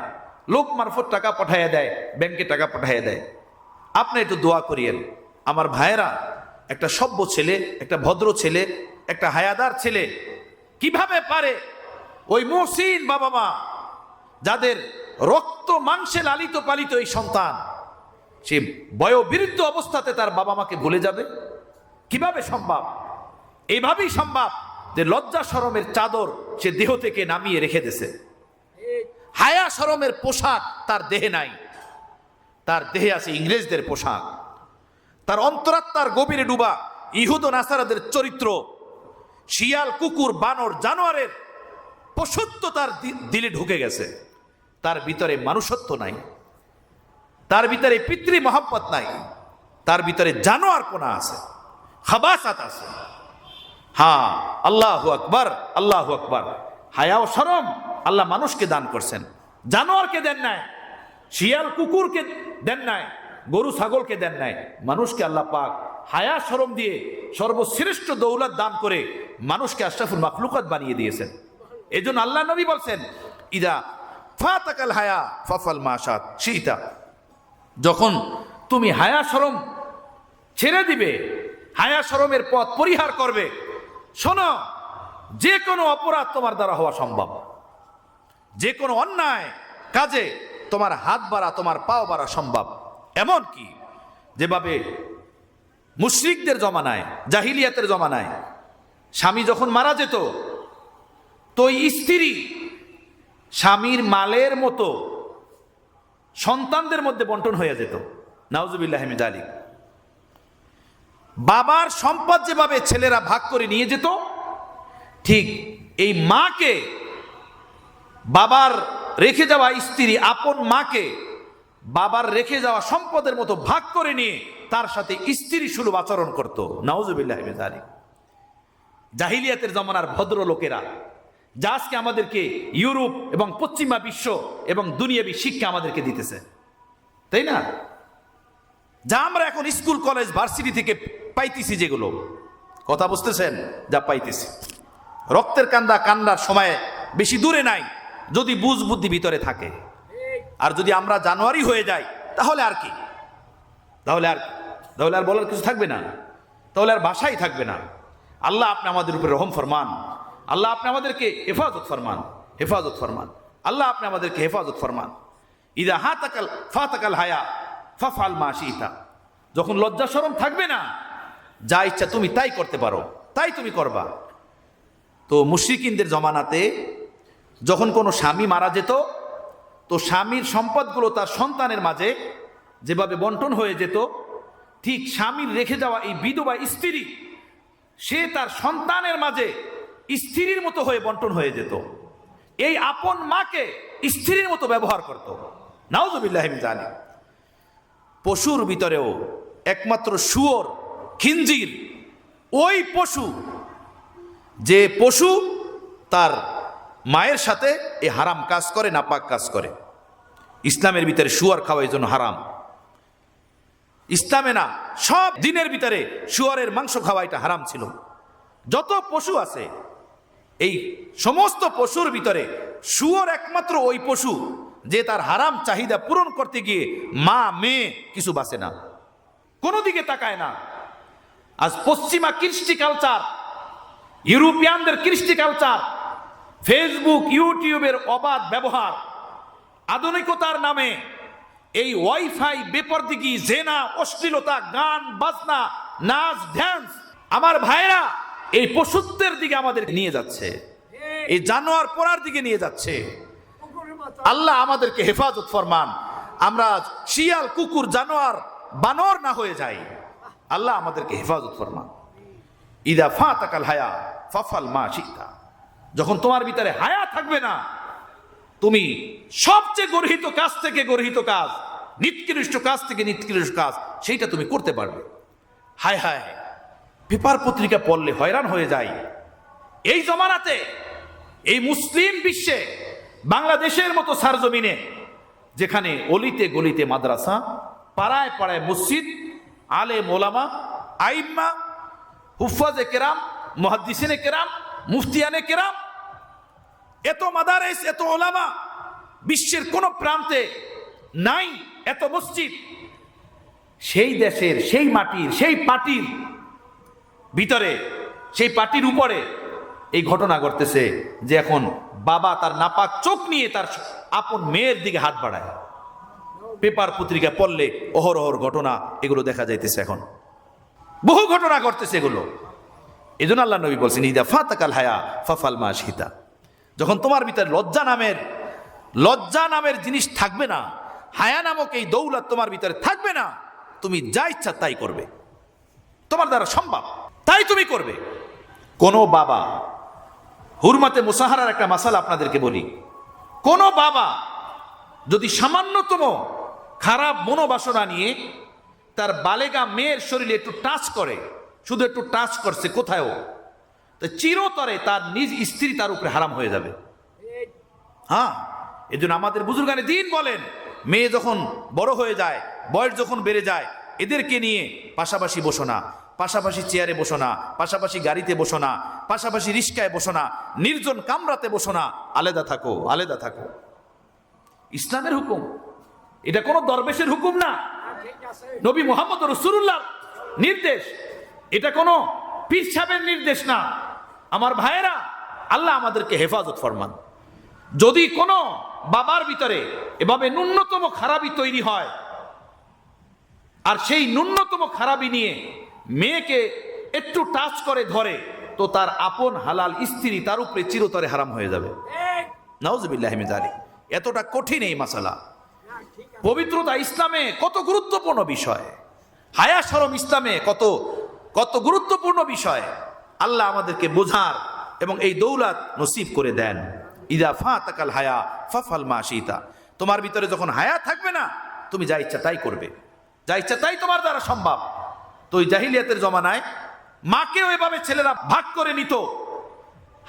লোক মারফত টাকা পাঠাইয়া দেয়, ব্যাংকে টাকা পাঠাইয়া দেয়। আপনি একটু দোয়া করিয়েন। আমার ভাইয়েরা, একটা সভ্য ছেলে, একটা ভদ্র ছেলে, একটা হায়াদার ছেলে কিভাবে পারে ওই মুহসিন বাবা মা, যাদের রক্ত মাংসে লালিত পালিত এই সন্তান, সে বয়োবৃদ্ধ অবস্থাতে তার বাবা মাকে ভুলে যাবে? কিভাবে সম্ভব? এইভাবেই সম্ভব যে লজ্জা শরমের চাদর সে দেহ থেকে নামিয়ে রেখে দিয়েছে। হায়া শরমের পোশাক তার দেহে নাই, তার দেহে আছে ইংরেজদের পোশাক। তার অন্তরাত্মার গভীরে ডুবা ইহুদ ও নাসারাদের চরিত্র, শিয়াল, কুকুর, বানর, জানোয়ারের পশুত্ব তার দিলে ঢুকে গেছে। তার ভিতরে মানুষত্ব নাই, তার ভিতরে পিতৃ মহব্বত নাই, তার ভিতরে জানোয়ারপনা আছে, খাবাসাত আছে। হ্যাঁ, আল্লাহু আকবার, আল্লাহু আকবার। হায়া ও শরম আল্লাহ মানুষকে দান করছেন, জানোয়ারকে দেন নাই, শিয়াল কুকুরকে দেন নাই, গরু ছাগলকে দেন নাই। মানুষকে আল্লাহ পাক হায়া শরম দিয়ে সর্বশ্রেষ্ঠ দৌলত দান করে মানুষকে আশরাফুল মাখলুকাত বানিয়ে দিয়েছেন। এজন্য আল্লাহ নবী বলছেন, ইদা ফাতাকাল হায়া ফাফাল মাশাত শিতা। যখন তুমি হায়া শরম ছেড়ে দিবে, হায়া শরমের পথ পরিহার করবে, শোনো, যে কোনো অপরাধ তোমার দ্বারা হওয়া সম্ভব, যে কোনো অন্যায় কাজে তোমার হাত বাড়া, তোমার পাও বাড়া সম্ভব। এমন কি যেভাবে মুশরিকদের জমানায়, জাহিলিয়াতের জমানায় স্বামী যখন মারা যেত, তো স্ত্রী স্বামীর মালের মতো সন্তানদের মধ্যে বন্টন হয়ে যেত। নাউজুবিল্লাহি মিন যালিক। বাবার সম্পদ যেভাবে ছেলেরা ভাগ করে নিয়ে যেত, ঠিক এই মাকে, বাবার রেখে যাওয়া স্ত্রী আপন মাকে বাবার রেখে যাওয়া সম্পদের মতো ভাগ করে নিয়ে তার সাথে স্ত্রী সুলভ আচরণ করত। নাউজুবিল্লাহি মিন যালিক। জাহিলিয়াতের জমানার ভদ্র লোকেরা, যা আজকে আমাদেরকে ইউরোপ এবং পশ্চিমা বিশ্ব এবং দুনিয়াবী শিক্ষা আমাদেরকে দিতেছে, তাই না? যা আমরা এখন স্কুল কলেজ ভার্সিটি থেকে পাইতেছি, যেগুলো কথা বুঝতেছেন, যা পাইতেছি, রক্তের কান্দা কান্নার সময় বেশি দূরে নাই যদি বুঝ বুদ্ধি ভিতরে থাকে। আর যদি আমরা জানুয়ারি হয়ে যাই তাহলে আর কি, তাহলে আর বলার কিছু থাকবে না, তাহলে আর ভাষাই থাকবে না। আল্লাহ আপনি আমাদের উপরে রহম ফরমান, আল্লাহ আপনি আমাদেরকে হেফাজত ফরমান, আল্লাহ আপনি আমাদেরকে হেফাজত ফরমান। ইদা ফাতাকাল হায়া ফাফআল মা শিতা। যখন লজ্জা শরম থাকবে না, যা ইচ্ছা তুমি তাই করতে পারো, তাই তুমি করবা। তো মুশরিকিনদের জমানাতে যখন কোনো স্বামী মারা যেত, তো স্বামীর সম্পদগুলো তার সন্তানের মাঝে যেভাবে বন্টন হয়ে যেত, ঠিক স্বামীর রেখে যাওয়া এই বিধবা স্ত্রী, সে তার সন্তানের মাঝে স্ত্রীর মতো হয়ে বন্টন হয়ে যেত। এই আপন মাকে স্ত্রীর মতো ব্যবহার করত। নাউজুবিল্লাহি মিন যালিক। পশুর ভিতরেও একমাত্র শুয়োর, খিনজির, ওই পশু, যে পশু তার মায়ের সাথে এই হারাম কাজ করে, নাপাক কাজ করে। ইসলামের ভিতরে শুয়োর খাওয়া এই জন্য হারাম। ইসলামে না, সব দিনের ভিতরে শুয়োরের মাংস খাওয়া এটা হারাম ছিল। যত পশু আছে, এই সমস্ত পশুর ভিতরে শুয়োর একমাত্র ওই পশু যে তার হারাম চাহিদা পূরণ করতে গিয়ে মা মেয়ে কিছু বাঁচে না, কোনো দিকে তাকায় না। আজ পশ্চিমা কৃষ্টি কালচার, ইউরোপিয়ানদের কৃষ্টি কালচার, ফেসবুক ইউটিউবের অবাধ ব্যবহার, আধুনিকতার নামে এই ওয়াইফাই, বেপরদিগি, জেনা, অশ্লীলতা, গান বাজনা, নাচ ড্যান্স, আমার ভাইরা এই পশুত্বের দিকে আমাদের নিয়ে যাচ্ছে, এই জানোয়ার পড়ার দিকে নিয়ে যাচ্ছে। আল্লাহ আমাদেরকে হেফাজত ফরমান, আমরা শিয়াল, কুকুর, জানোয়ার, বানর না হয়ে যাই। আল্লাহ আমাদেরকে হেফাজত ফরমান। ইদা ফাতাকাল হায়া ফাফআল মা শিতা। যখন তোমার ভিতরে হায়া থাকবে না, তুমি সবচেয়ে গর্হিত কাজ থেকে গর্হিত কাজ, নিকৃষ্ট কাজ থেকে নিকৃষ্ট কাজ, সেইটা তুমি করতে পারবে। হায় হায়, পেপার পত্রিকা পড়লে হয়রান হয়ে যায়। এই জমানাতে, এই মুসলিম বিশ্বে, বাংলাদেশের মতো সারজমিনে, যেখানে অলিতে গলিতে মাদ্রাসা, পাড়ায় পাড়ায় মসজিদ, আলেম ওলামা, আইম্মা, হুফাজে কেরাম, মুহাদ্দিসিনে কেরাম, মুফতিয়ানে কেরাম, এত মাদারেস, এত ওলামা বিশ্বের কোন প্রান্তে নাই, এত মসজিদ। সেই দেশের, সেই মাটির, সেই পার্টির ভিতরে, সেই পার্টির উপরে এই ঘটনা ঘটতেছে যে এখন বাবা তার নাপাক চোখ নিয়ে তার আপন মেয়ের দিকে হাত বাড়ায়। পেপার পত্রিকা পড়লে অহরহর ঘটনা এগুলো দেখা যাইতেছে। এখন বহু ঘটনা ঘটতেছে এগুলো। এই জন্য আল্লাহ নবী বলছেন, ইদা ফাতাকাল হায়া ফাফআল মা শিতা। যখন তোমার ভিতরে লজ্জা নামের জিনিস থাকবে না, হায়া নামক এই দৌলত তোমার ভিতরে থাকবে না, তুমি যা ইচ্ছা তাই করবে, তোমার দ্বারা সম্ভব তাই তুমি করবে। কোন বাবা, হুরমাতে মুসাহারার একটা মাসালা আপনাদেরকে বলি, কোন বাবা যদি সামান্যতম খারাপ মনোবাসনা নিয়ে তার বালেগা মেয়ের শরীরে একটু টাচ করে, শুধু একটু টাচ করছে কোথায়ও, তো চিরতরে তার নিজ স্ত্রী তার উপরে হারাম হয়ে যাবে। হ্যাঁ, এই জন্য আমাদের বুজুর্গানে দিন বলেন, মেয়ে যখন বড় হয়ে যায়, বয়স যখন বেড়ে যায়, এদেরকে নিয়ে পাশাপাশি বসো না, পাশাপাশি চেয়ারে বসো না, পাশাপাশি গাড়িতে বসো না, পাশাপাশি রিস্কায় বসো না, নির্জন কামরাতে বসো না, আলাদা থাকো, আলাদা থাকো। ইসলামের হুকুম, এটা কোনো দরবেশের হুকুম না, নবী মুহাম্মদ রাসূলুল্লাহর নির্দেশ, এটা কোনো পীর সাহেবের নির্দেশ না। আমার ভাইয়েরা, আল্লাহ আমাদেরকে হেফাজত ফরমান। যদি কোনো বাবার ভিতরে এভাবে ন্যূনতম খারাপি তৈরি হয়, আর সেই ন্যূনতম খারাপি নিয়ে মেয়েকে একটু টাচ করে ধরে, তো তার আপন হালাল স্ত্রী তার উপরে চিরতরে হারাম হয়ে যাবে। নাউজুবিল্লাহি মিন যালিক। এতটা কঠিন এই মাসালা। পবিত্রতা ইসলামে কত গুরুত্বপূর্ণ বিষয়, হায়া শরম ইসলামে কত গুরুত্বপূর্ণ বিষয় আল্লাহ আমাদেরকে বোঝার এবং এই দৌলত নসিব করে দেন। ইদা ফাতাকাল হায়া ফাফাল মা শিতা, তোমার ভিতরে যখন হায়া থাকবে না, তুমি যা ইচ্ছা তাই করবে, যা ইচ্ছা তাই তোমার দ্বারা সম্ভব। তো ওই জাহিলিয়াতের জমানায় মাকেও এভাবে ছেলেরা ভাগ করে নিত।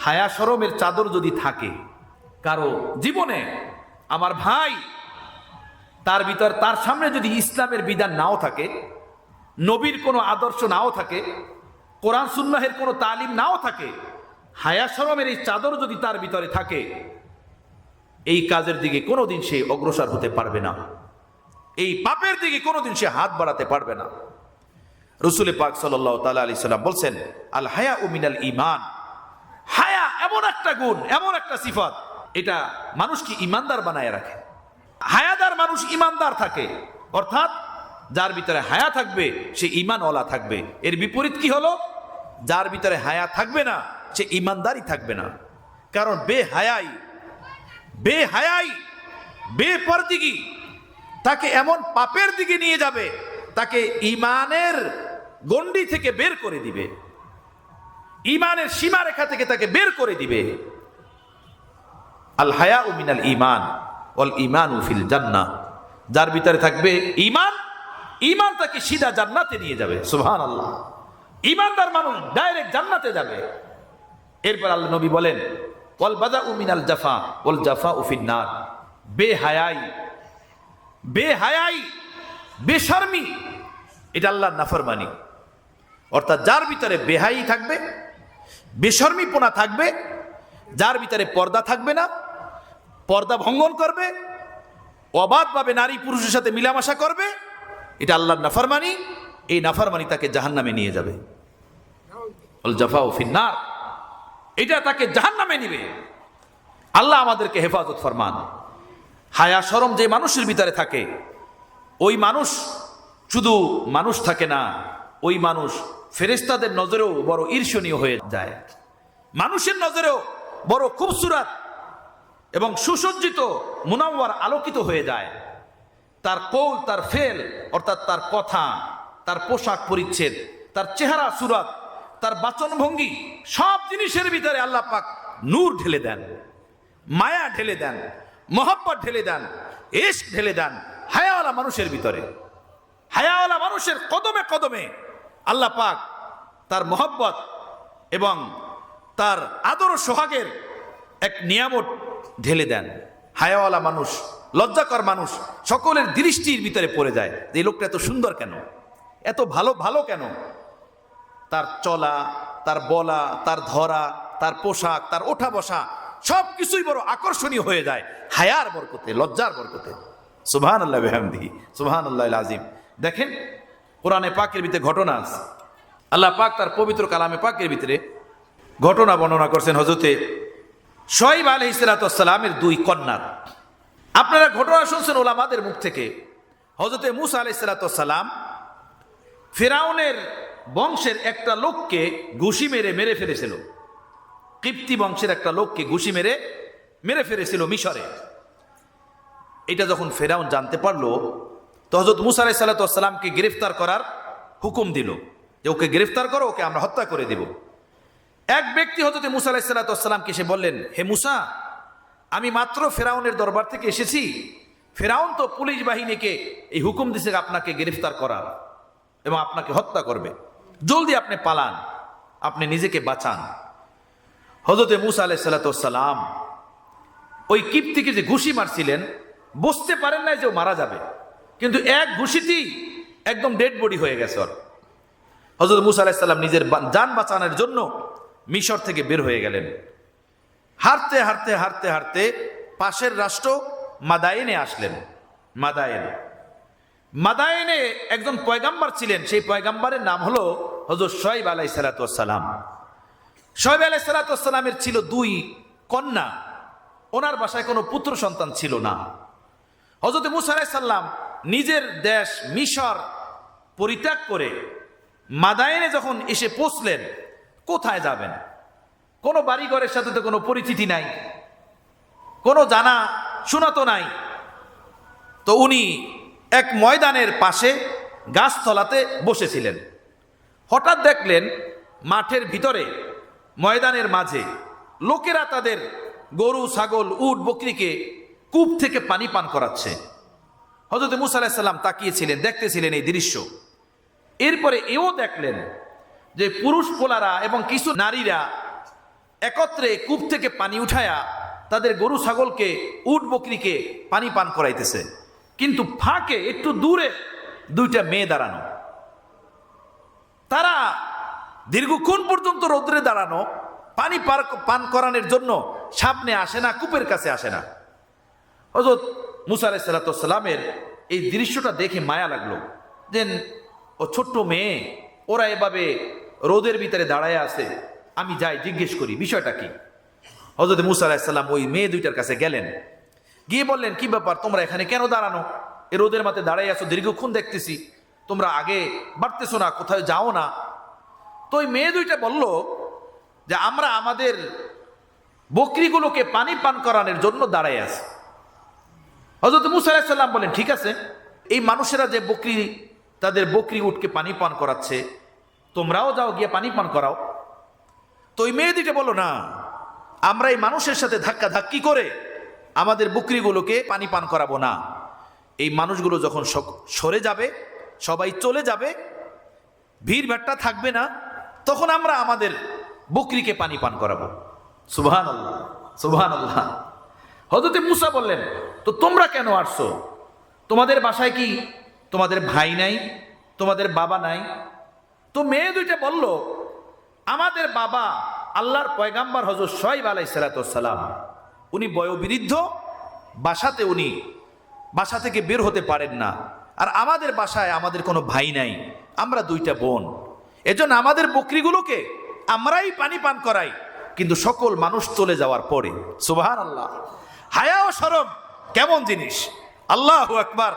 হায়া শরমের চাদর যদি থাকে কারো জীবনে, আমার ভাই, তার ভিতর তার সামনে যদি ইসলামের বিধান নাও থাকে, নবীর কোনো আদর্শ নাও থাকে, কোরআন সুন্নাহের কোনো তালিম নাও থাকে, হায়া শরমের এই চাদর যদি তার ভিতরে থাকে, এই কাজের দিকে কোনোদিন সে অগ্রসর হতে পারবে না, এই পাপের দিকে কোনোদিন সে হাত বাড়াতে পারবে না। রসুল পাক সাল্লাল্লাহু তাআলা আলাইহি সাল্লাম বলছেন, আল হায়া মিনাল ঈমান, হায়া এমন একটা গুণ, এমন একটা সিফাত, এটা মানুষকে ঈমানদার বানায় রাখে। হায়াদার মানুষ ঈমানদার থাকে, অর্থাৎ যার ভিতরে হায়া থাকবে সে ঈমানওয়ালা থাকবে। এর বিপরীত কি হলো? যার ভিতরে হায়া থাকবে না সে ঈমানদারই থাকবে না। কারণ বেহায়াই বেপরদিগি তাকে এমন পাপের দিকে নিয়ে যাবে, তাকে ঈমানের গণ্ডি থেকে বের করে দিবে, ঈমানের সীমারেখা থেকে তাকে বের করে দিবে। আল হায়া মিনাল ঈমান ওয়াল ঈমানু ফিল জান্নাহ, যার ভিতরে থাকবে ঈমান, ঈমান তাকে সিধা জান্নাতে নিয়ে যাবে। সুবহানাল্লাহ, ঈমানদার মানুষ ডাইরেক্ট জান্নাতে যাবে। এরপর আল্লাহ নবী বলেন, ওয়াল বাদাউ মিনাল জাফা ওয়াল জাফাউ ফিন নার, বেহায়াই বেশরমি, এটা আল্লাহর নাফরমানি। অর্থাৎ যার ভিতরে বেহাই থাকবে, বেশরমিপনা থাকবে, যার ভিতরে পর্দা থাকবে না, পর্দা ভঙ্গন করবে, অবাধভাবে নারী পুরুষের সাথে মিলামেশা করবে, এটা আল্লাহর নাফরমানি। এই নাফরমানি তাকে জাহান্নামে নিয়ে যাবে। আল জাফাউ ফিন নার, এটা তাকে জাহান্নামে নিবে। আল্লাহ আমাদেরকে হেফাজত ফরমান। হায়া শরম যে মানুষের ভিতরে থাকে, ওই মানুষ শুধু মানুষ থাকে না, ওই মানুষ ফেরেশতাদের নজরেও বড় ঈর্ষণীয় হয়ে যায়, মানুষের নজরেও বড় খুবসুরত এবং সুসজ্জিত, মুনাওয়ার, আলোকিত হয়ে যায়। তার কৌল, তার ফেল, অর্থাৎ তার কথা, তার পোশাক পরিচ্ছদ, তার চেহারা সুরত, তার বাচন ভঙ্গি, সব জিনিসের ভিতরে আল্লাহ পাক নূর ঢেলে দেন, মায়া ঢেলে দেন, মোহাব্বত ঢেলে দেন, ইশক ঢেলে দেন হায়াওয়ালা মানুষের ভিতরে। হায়াওয়ালা মানুষের কদমে কদমে আল্লাহ পাক তার মোহাব্বত এবং তার আদর ও সোহাগের এক নিয়ামত ঢেলে দেন। হায়াওয়ালা মানুষ, লজ্জাকর মানুষ, সকলের দৃষ্টির ভিতরে পড়ে যায় যে এই লোকটা এত সুন্দর কেন, এত ভালো কেন। তার চলা, তার বলা, তার ধরা, তার পোশাক, তার ওঠা বসা, সব কিছুই বড় আকর্ষণীয় হয়ে যায় হায়ার বরকতে, লজ্জার বরকতে। সুবহানাল্লাহ বিহামদিহি, সুবহানাল্লাহিল আযীম। দেখেন কোরআনে পাকের ভিতরে ঘটনা আছে। আল্লাহ পাক তার পবিত্র কালামে পাকের ভিতরে ঘটনা বর্ণনা করছেন হযরতে শুআয়ব আলাইহিস সালামের দুই কন্যার। আপনারা ঘটনা শুনছেন ওলামাদের মুখ থেকে। হযরতে মূসা আলাইহিস সালাম ফিরআউনের বংশের একটা লোককে ঘুষি মেরে ফেলেছিল। কিপ্তি বংশের একটা লোককে ঘুষি মেরে ফেলেছিল মিশরে। এটা যখন ফিরআউন জানতে পারলো, তো হযরত মূসা আলাইহিস সালামকে গ্রেফতার করার হুকুম দিল যে ওকে গ্রেফতার করো, ওকে আমরা হত্যা করে দেব। এক ব্যক্তি হযরত মূসা আলাইহিস সালামকে এসে বললেন, হে মূসা, আমি মাত্র ফিরআউনের দরবার থেকে এসেছি, ফিরআউন তো পুলিশ বাহিনীকে এই হুকুম দিয়েছে আপনাকে গ্রেফতার করার এবং আপনাকে হত্যা করবে, জলদি আপনি পালান, আপনি নিজেকে বাঁচান। হযরত মূসা আলাইহিস সালাম ওই কিপ্তিকে যে ঘুষি মারছিলেন বুঝতে পারেন না যে ও মারা যাবে, কিন্তু এক ঘুষিতেই একদম ডেড বডি হয়ে গেছে ওর। হযরত মূসা আলাইহিস সালাম নিজের জান বাঁচানোর জন্য মিশর থেকে বের হয়ে গেলেন। হাঁটতে পাশের রাষ্ট্র মাদায়েনে আসলেন। মাদায়েনে একজন পয়গাম্বার ছিলেন, সেই পয়গাম্বারের নাম হলো হযরত শুআয়ব আলাইহিস সালাম। শুআয়ব আলাইহিস সালামের ছিল দুই কন্যা, ওনার বাসায় কোনো পুত্র সন্তান ছিল না। হযরত মূসা আলাইহিস সালাম নিজের দেশ মিশর পরিত্যাগ করে মাদায়েনে যখন এসে পৌঁছলেন, কোথায় যাবেন? কোনো বাড়িঘরের সাথে তো কোনো পরিচিতি নাই, কোনো জানা শোনা তো নাই। তো উনি এক ময়দানের পাশে গাছতলাতে বসেছিলেন। হঠাৎ দেখলেন মাঠের ভিতরে, ময়দানের মাঝে লোকেরা তাদের গরু, ছাগল, উট, বকরিকে কূপ থেকে পানি পান করাচ্ছে। হযরত মূসা আলাইহিস সালাম তাকিয়েছিলেন, দেখতেছিলেন এই দৃশ্য। এরপরে এও দেখলেন যে পুরুষ পোলারা এবং কিছু নারীরা একত্রে কূপ থেকে পানি উঠায়া তাদের গরু, ছাগলকে, উট, বকরিকে পানি পান করাইতেছে। কিন্তু ফাঁকে একটু দূরে দুইটা মেয়ে দাঁড়ানো। তারা দীর্ঘক্ষণ পর্যন্ত রৌদ্রে দাঁড়ানো, পানি পান করানোর জন্য সামনে আসে না, কূপের কাছে আসে না। হযরত মূসা আলাইহিস সালামের এই দৃশ্যটা দেখে মায়া লাগলো, যে ও ছোট্ট মেয়ে, ওরা এভাবে রোদের ভিতরে দাঁড়ায় আছে, আমি যাই জিজ্ঞেস করি বিষয়টা কি। হযরত মূসা আলাইহিস সালাম ওই মেয়ে দুইটার কাছে গেলেন, গিয়ে বললেন, কি ব্যাপার, তোমরা এখানে কেন দাঁড়ানো? এ রোদের মাঝে দাঁড়াই আছো, দীর্ঘক্ষণ দেখতেছি, তোমরা আগে বাড়তেছো না, কোথায় যাও না? তো ওই মেয়ে দুইটা বলল যে আমরা আমাদের বকরিগুলোকে পানি পান করানোর জন্য দাঁড়াই আছি। হযরত মূসা আলাইহিস সালাম বলেন, ঠিক আছে, এই মানুষেরা যে তাদের বকরি উটকে পানি পান করাচ্ছে, তোমরাও যাও, গিয়ে পানি পান করাও। তো ওই মেয়ে দুইটা বলল, না, আমরা এই মানুষের সাথে ধাক্কা ধাক্কি করে আমাদের বকরিগুলোকে পানি পান করাবো না। এই মানুষগুলো যখন সরে যাবে, সবাই চলে যাবে, ভিড় ভাট্টা থাকবে না, তখন আমরা আমাদের বকরিকে পানি পান করাবো। সুবহানাল্লাহ, সুবহানাল্লাহ। হযরত মূসা বললেন, তো তোমরা কেন আসছো? তোমাদের বাসায় কি তোমাদের ভাই নাই? তোমাদের বাবা নাই? তো মেয়ে দুইটা বলল, আমাদের বাবা আল্লাহর পয়গাম্বর হযরত শুআয়ব আলাইহিস সালাম, উনি বয়োবৃদ্ধ, উনি বাসা থেকে বের হতে পারেন না। আর আমাদের বাসায় আমাদের কোনো ভাই নাই, আমরা দুইটা বোন, এজন্য আমাদের বকরিগুলোকে আমরাই পানি পান করাই, কিন্তু সকল মানুষ চলে যাওয়ার পরে। সুবহানাল্লাহ। হায়া ও শরম কেমন জিনিস! আল্লাহু আকবার।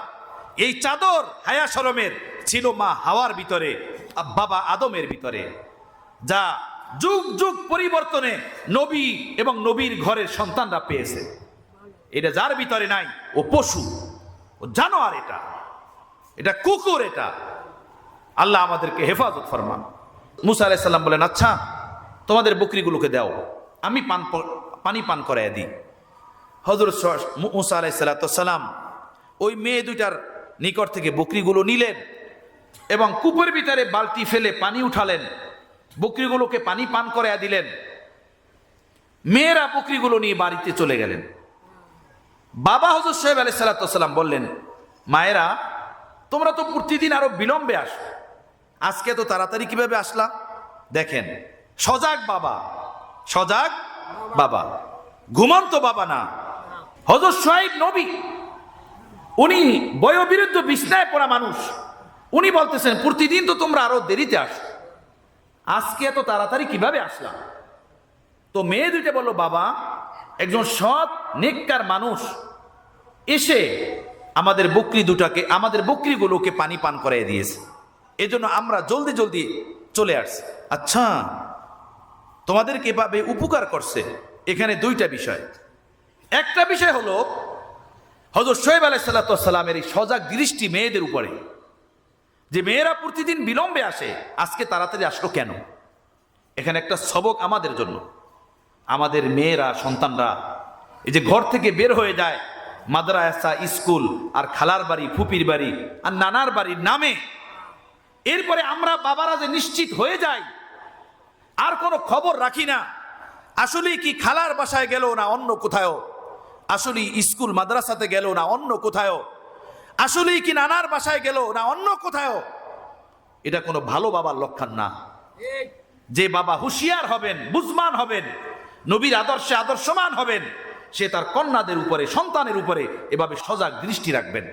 এই চাদর হায়া শরমের ছিল মা হাওয়ার ভিতরে, বাবা আদমের ভিতরে, যা যুগ যুগ পরিবর্তনে নবী এবং নবীর ঘরের সন্তানরা পেয়েছে। এটা যার ভিতরে নাই, ও পশু, ও জানোয়ার, এটা কুকুর। এটা আল্লাহ আমাদেরকে হেফাজত ফরমান। মূসা আলাইহিস সালাম বলেন, আচ্ছা, তোমাদের বকরিগুলোকে দাও, আমি পানি পান করাইয়া দিই। হযরত মূসা আলাইহিস সালাম ওই মেয়ে দুইটার নিকট থেকে বকরিগুলো নিলেন এবং কূপের ভিতরে বালতি ফেলে পানি উঠালেন, বকরিগুলোকে পানি পান করাইয়া দিলেন। মেয়েরা বকরিগুলো নিয়ে বাড়িতে চলে গেলেন। বাবা হযরত শুআয়ব আলাইহিস সালাম বললেন, মায়েরা, তোমরা তো প্রতিদিন আরো বিলম্বে আসো, আজকে তো তাড়াতাড়ি কিভাবে আসলা? দেখেন, সজাগ বাবা, ঘুমন্ত বাবা না। হযরত শুআয়ব নবী, উনি বয়োবৃদ্ধ, বিছনায় পড়া মানুষ, উনি বলতেছেন, প্রতিদিন তো তোমরা আরো দেরিতে আসো, আজকে এত তাড়াতাড়ি কিভাবে আসলাম? তো মেয়ে দুইটা বলল, বাবা, একজন সৎ নেককার মানুষ এসে আমাদের বকরিগুলোকে পানি পান করাই দিয়েছে, এজন্য আমরা জলদি জলদি চলে আসছি। আচ্ছা, তোমাদেরকে এভাবে উপকার করছে। এখানে দুইটা বিষয়। একটা বিষয় হলো হযরত শুআয়ব আলাইহিস সালামের এই সজাগ দৃষ্টি মেয়েদের উপরে, যে মেয়েরা প্রতিদিন বিলম্বে আসে, আজকে তাড়াতাড়ি আসলো কেন? এখানে একটা সবক আমাদের জন্য। আমাদের মেয়েরা, সন্তানরা এই যে ঘর থেকে বের হয়ে যায় মাদ্রাসা, স্কুল, আর খালার বাড়ি, ফুপির বাড়ি, আর নানার বাড়ির নামে, এরপরে আমরা বাবারা যে নিশ্চিত হয়ে যাই, আর কোনো খবর রাখি না, আসলে কি খালার বাসায় গেল না অন্য কোথাও, আসলে স্কুল মাদ্রাসাতে গেল না অন্য কোথাও, আসলে কি নানার বাসায় গেল না অন্য কোথাও। এটা কোনো ভালো বাবার লক্ষণ না। যে বাবা হুঁশিয়ার হবেন, বুঝমান হবেন, নবীর আদর্শে আদর্শমান হবেন, সে তার কন্যাদের উপরে, সন্তানের উপরে এভাবে সজাগ দৃষ্টি রাখবেন।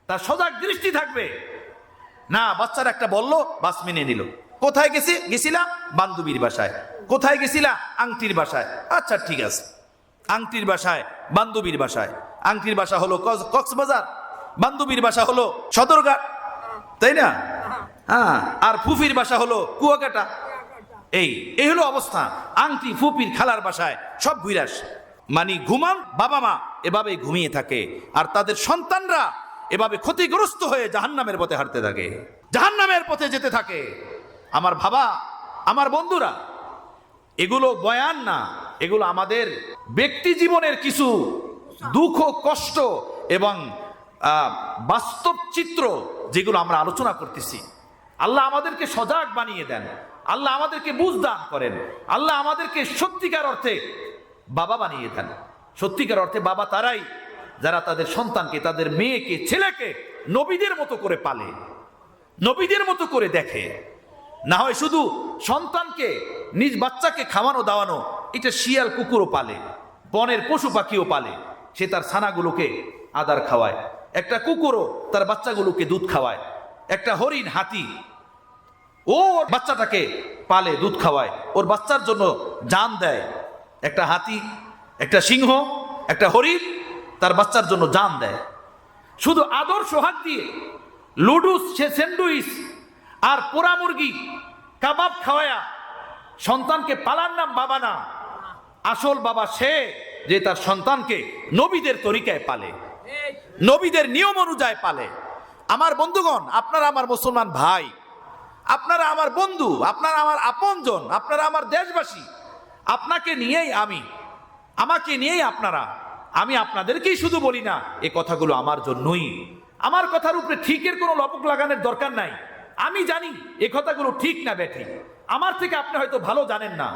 তার সজাগ দৃষ্টি থাকবে না। বাচ্চারা একটা বললো, বাস মেনে নিল। কোথায় গেছিলা? বান্ধবীর বাসায়। কোথায় গেছিলা? আংটির বাসায়। আচ্ছা, ঠিক আছে, আংটির বাসায়, বান্ধবীর বাসায়। আংটির বাসা হলো কক্সবাজার, বান্ধবীর বাসা হলো সদরঘাট, তাই না? হ্যাঁ, আর ফুফির বাসা হলো কুয়াকাটা। এই হলো অবস্থা। আংটি ফুপির খালার বাসায় সব ঘুরাস, মানে ঘুমান বাবা মা এভাবে ঘুমিয়ে থাকে, আর তাদের সন্তানরা এভাবে ক্ষতিগ্রস্ত হয়ে জাহান্নামের পথে হাঁটতে থাকে, জাহান্নামের পথে যেতে থাকে। আমার বাবা, আমার বন্ধুরা, এগুলো বয়ান না, এগুলো আমাদের ব্যক্তি জীবনের কিছু দুঃখ, কষ্ট এবং বাস্তব চিত্র, যেগুলো আমরা আলোচনা করতেছি। আল্লাহ আমাদেরকে সজাগ বানিয়ে দেন, আল্লাহ আমাদেরকে বুঝ দান করেন, আল্লাহ আমাদেরকে সত্যিকার অর্থে বাবা বানিয়ে দেন। সত্যিকার অর্থে বাবা তারাই যারা তাদের সন্তানকে, তাদের মেয়েকে, ছেলেকে নবীদের মতো করে পালে, নবীদের মতো করে দেখে। না হয় শুধু সন্তানকে, নিজ বাচ্চাকে খাওয়ানো দাওয়ানো, এটা শিয়াল কুকুরও পালে, বনের পশু পাখিও পালে। সে তার ছানাগুলোকে আদার খাওয়ায়, একটা কুকুরও তার বাচ্চাগুলোকে দুধ খাওয়ায়, একটা হরিণ, হাতি ও বাচ্চাটাকে পালে, দুধ খাওয়ায়, ওর বাচ্চার জন্য জান দেয়। একটা হাতি, একটা সিংহ, একটা হরিণ তার বাচ্চার জন্য জান দেয়। শুধু আদর সোহাগ দিয়ে লুডুস, সে স্যান্ডউইচ আর পোড়া মুরগি কাবাব খাওয়ায়া সন্তানকে পালার নাম বাবা না। আসল বাবা সে যে তার সন্তানকে নবীদের তরিকায় পালে, নবীদের নিয়ম অনুযায়ী পালে। আমার বন্ধুগণ, আপনারা আমার মুসলমান ভাই, আপনারা আমার বন্ধু, আপনারা আমার আপনজন, আপনারা আমার দেশবাসী। আপনাকে নিয়েই আমি, আমাকে নিয়েই আপনারা। আমি আপনাদেরকেই শুধু বলি না, এই কথাগুলো আমার জন্যই। আমার কথার উপরে ঠিকের কোনো লপক লাগানোর দরকার নাই। আমি জানি এই কথাগুলো ঠিক না বেঠিক, আমার থেকে আপনি হয়তো ভালো জানেন না।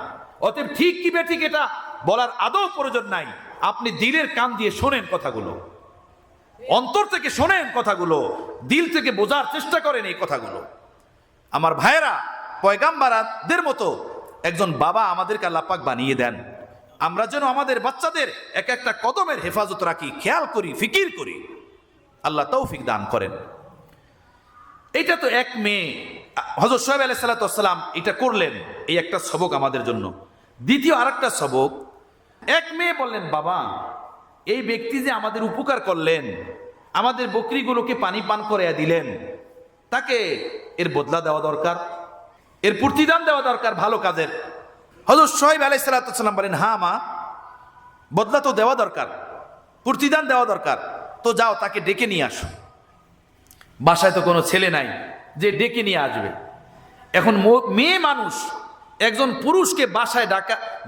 অতএব ঠিক কি বেঠিক এটা বলার আদৌ প্রয়োজন নাই। আপনি দিলের কান দিয়ে শোনেন কথাগুলো, অন্তর থেকে শোনেন কথাগুলো, দিল থেকে বোঝার চেষ্টা করেন এই কথাগুলো। আমার ভাইয়েরা, পয়গাম্বারদের মতো একজন বাবা আমাদেরকে আল্লাহ পাক বানিয়ে দেন। আমরা যেন আমাদের বাচ্চাদের এক একটা কদমের হেফাজত রাখি, খেয়াল করি, ফিকির করি। আল্লাহ তৌফিক দান করেন। এটা তো এক মেয়ে, হযরত শুআয়ব আলাইহিস সালাতু ওয়াস সালাম এটা করলেন, এই একটা সবক আমাদের জন্য। দ্বিতীয় আরেকটা সবক, এক মেয়ে বললেন, বাবা, এই ব্যক্তি যে আমাদের উপকার করলেন, আমাদের বকরিগুলোকে পানি পান করাইয়া দিলেন, তাকে এর বদলা দেওয়া দরকার, এর প্রতিদান দেওয়া দরকার ভালো কাজের। হযরত শুআয়ব আলাইহিস সালাতু ওয়াস সালাম বলেন, হ্যাঁ মা, বদলা তো দেওয়া দরকার, প্রতিদান দেওয়া দরকার। তো যাও, তাকে ডেকে নিয়ে আসো। বাসায় তো কোনো ছেলে নাই যে ডেকে নিয়ে আসবে। এখন মেয়ে মানুষ একজন পুরুষকে বাসায়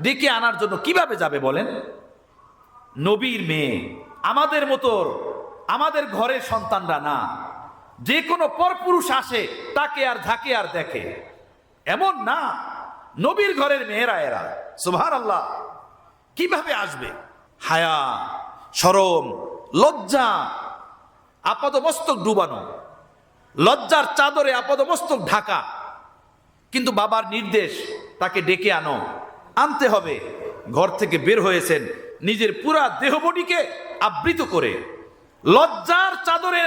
ডেকে আনার জন্য কিভাবে যাবে বলেন? নবীর মেয়ে, আমাদের মতো, আমাদের ঘরের সন্তানরা না। যে কোনো পরপুরুষ আসে তাকে আর ঝাঁকে আর দেখে, এমন না। নবীর ঘরের মেয়েরা এরা, সুবহানাল্লাহ। কিভাবে আসবে? হায়া, শরম, লজ্জা, আপাদমস্তক ডুবানো, লজ্জার চাদরে আপাদমস্তক ঢাকা। কিন্তু বাবার নির্দেশ, তাকে ডেকে আনো, আনতে হবে। ঘর থেকে বের হয়েছেন নিজের পুরা দেহবডিকে আবৃত করে, লজ্জার চাদরে,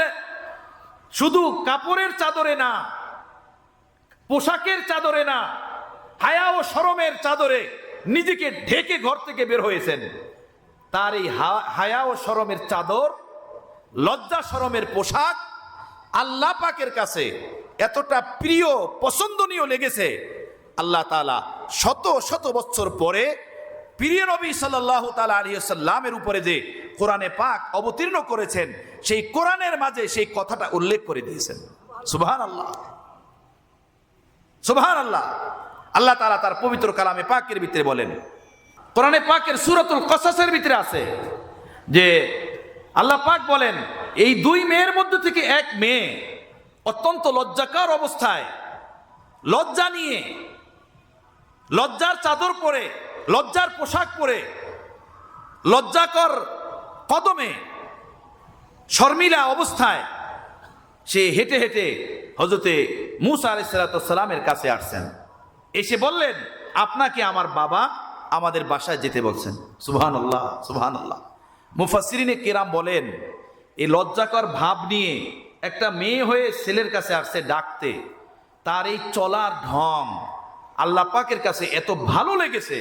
শুধু কাপড়ের চাদরে না, পোশাকের চাদরে না, হায়া ও শরমের চাদরে নিজেকে ঢেকে ঘর থেকে বের হয়েছেন। তার এই হায়া ও শরমের চাদর, লজ্জা শরমের পোশাক আল্লাহ পাকের কাছে এতটা প্রিয়, পছন্দনীয় লেগেছে, আল্লাহ তাআলা শত শত বছর পরে প্রিয় নবী সাল্লাল্লাহু তাআলা আলাইহি ওয়াসাল্লামের উপরে যে কোরআনে পাক অবতীর্ণ করেছেন, সেই কোরআনের মাঝে সেই কথাটা উল্লেখ করে দিয়েছেন। সুবহানাল্লাহ, সুবহানাল্লাহ। আল্লাহ তাআলা তার পবিত্র কালামে পাকের ভিতরে বলেন, কোরআনে পাকের সূরাতুল কসাসের ভিতরে আছে যে আল্লাহ পাক বলেন, এই দুই মেয়ের মধ্যে থেকে এক মেয়ে অত্যন্ত লজ্জাকর অবস্থায়, লজ্জা নিয়ে, লজ্জার চাদর পরে, লজ্জার পোশাক পরে, লজ্জাকর কদমে, শর্মিলা অবস্থায় সে হেঁটে হেঁটে হযরতে মূসা আলাইহিস সালামের কাছে আসছেন। এসে বললেন, আপনাকে আমার বাবা আমাদের বাসায় যেতে বলছেন। সুবহানাল্লাহ, সুবহানাল্লাহ। মুফাসসিরিনে কেরাম বলেন, এই লজ্জাকর ভাব নিয়ে একটা মেয়ে হয়ে ছেলের কাছে আসছে ডাকতে, তার এই চলার ঢং আল্লাহ পাকের কাছে এত ভালো লেগেছে,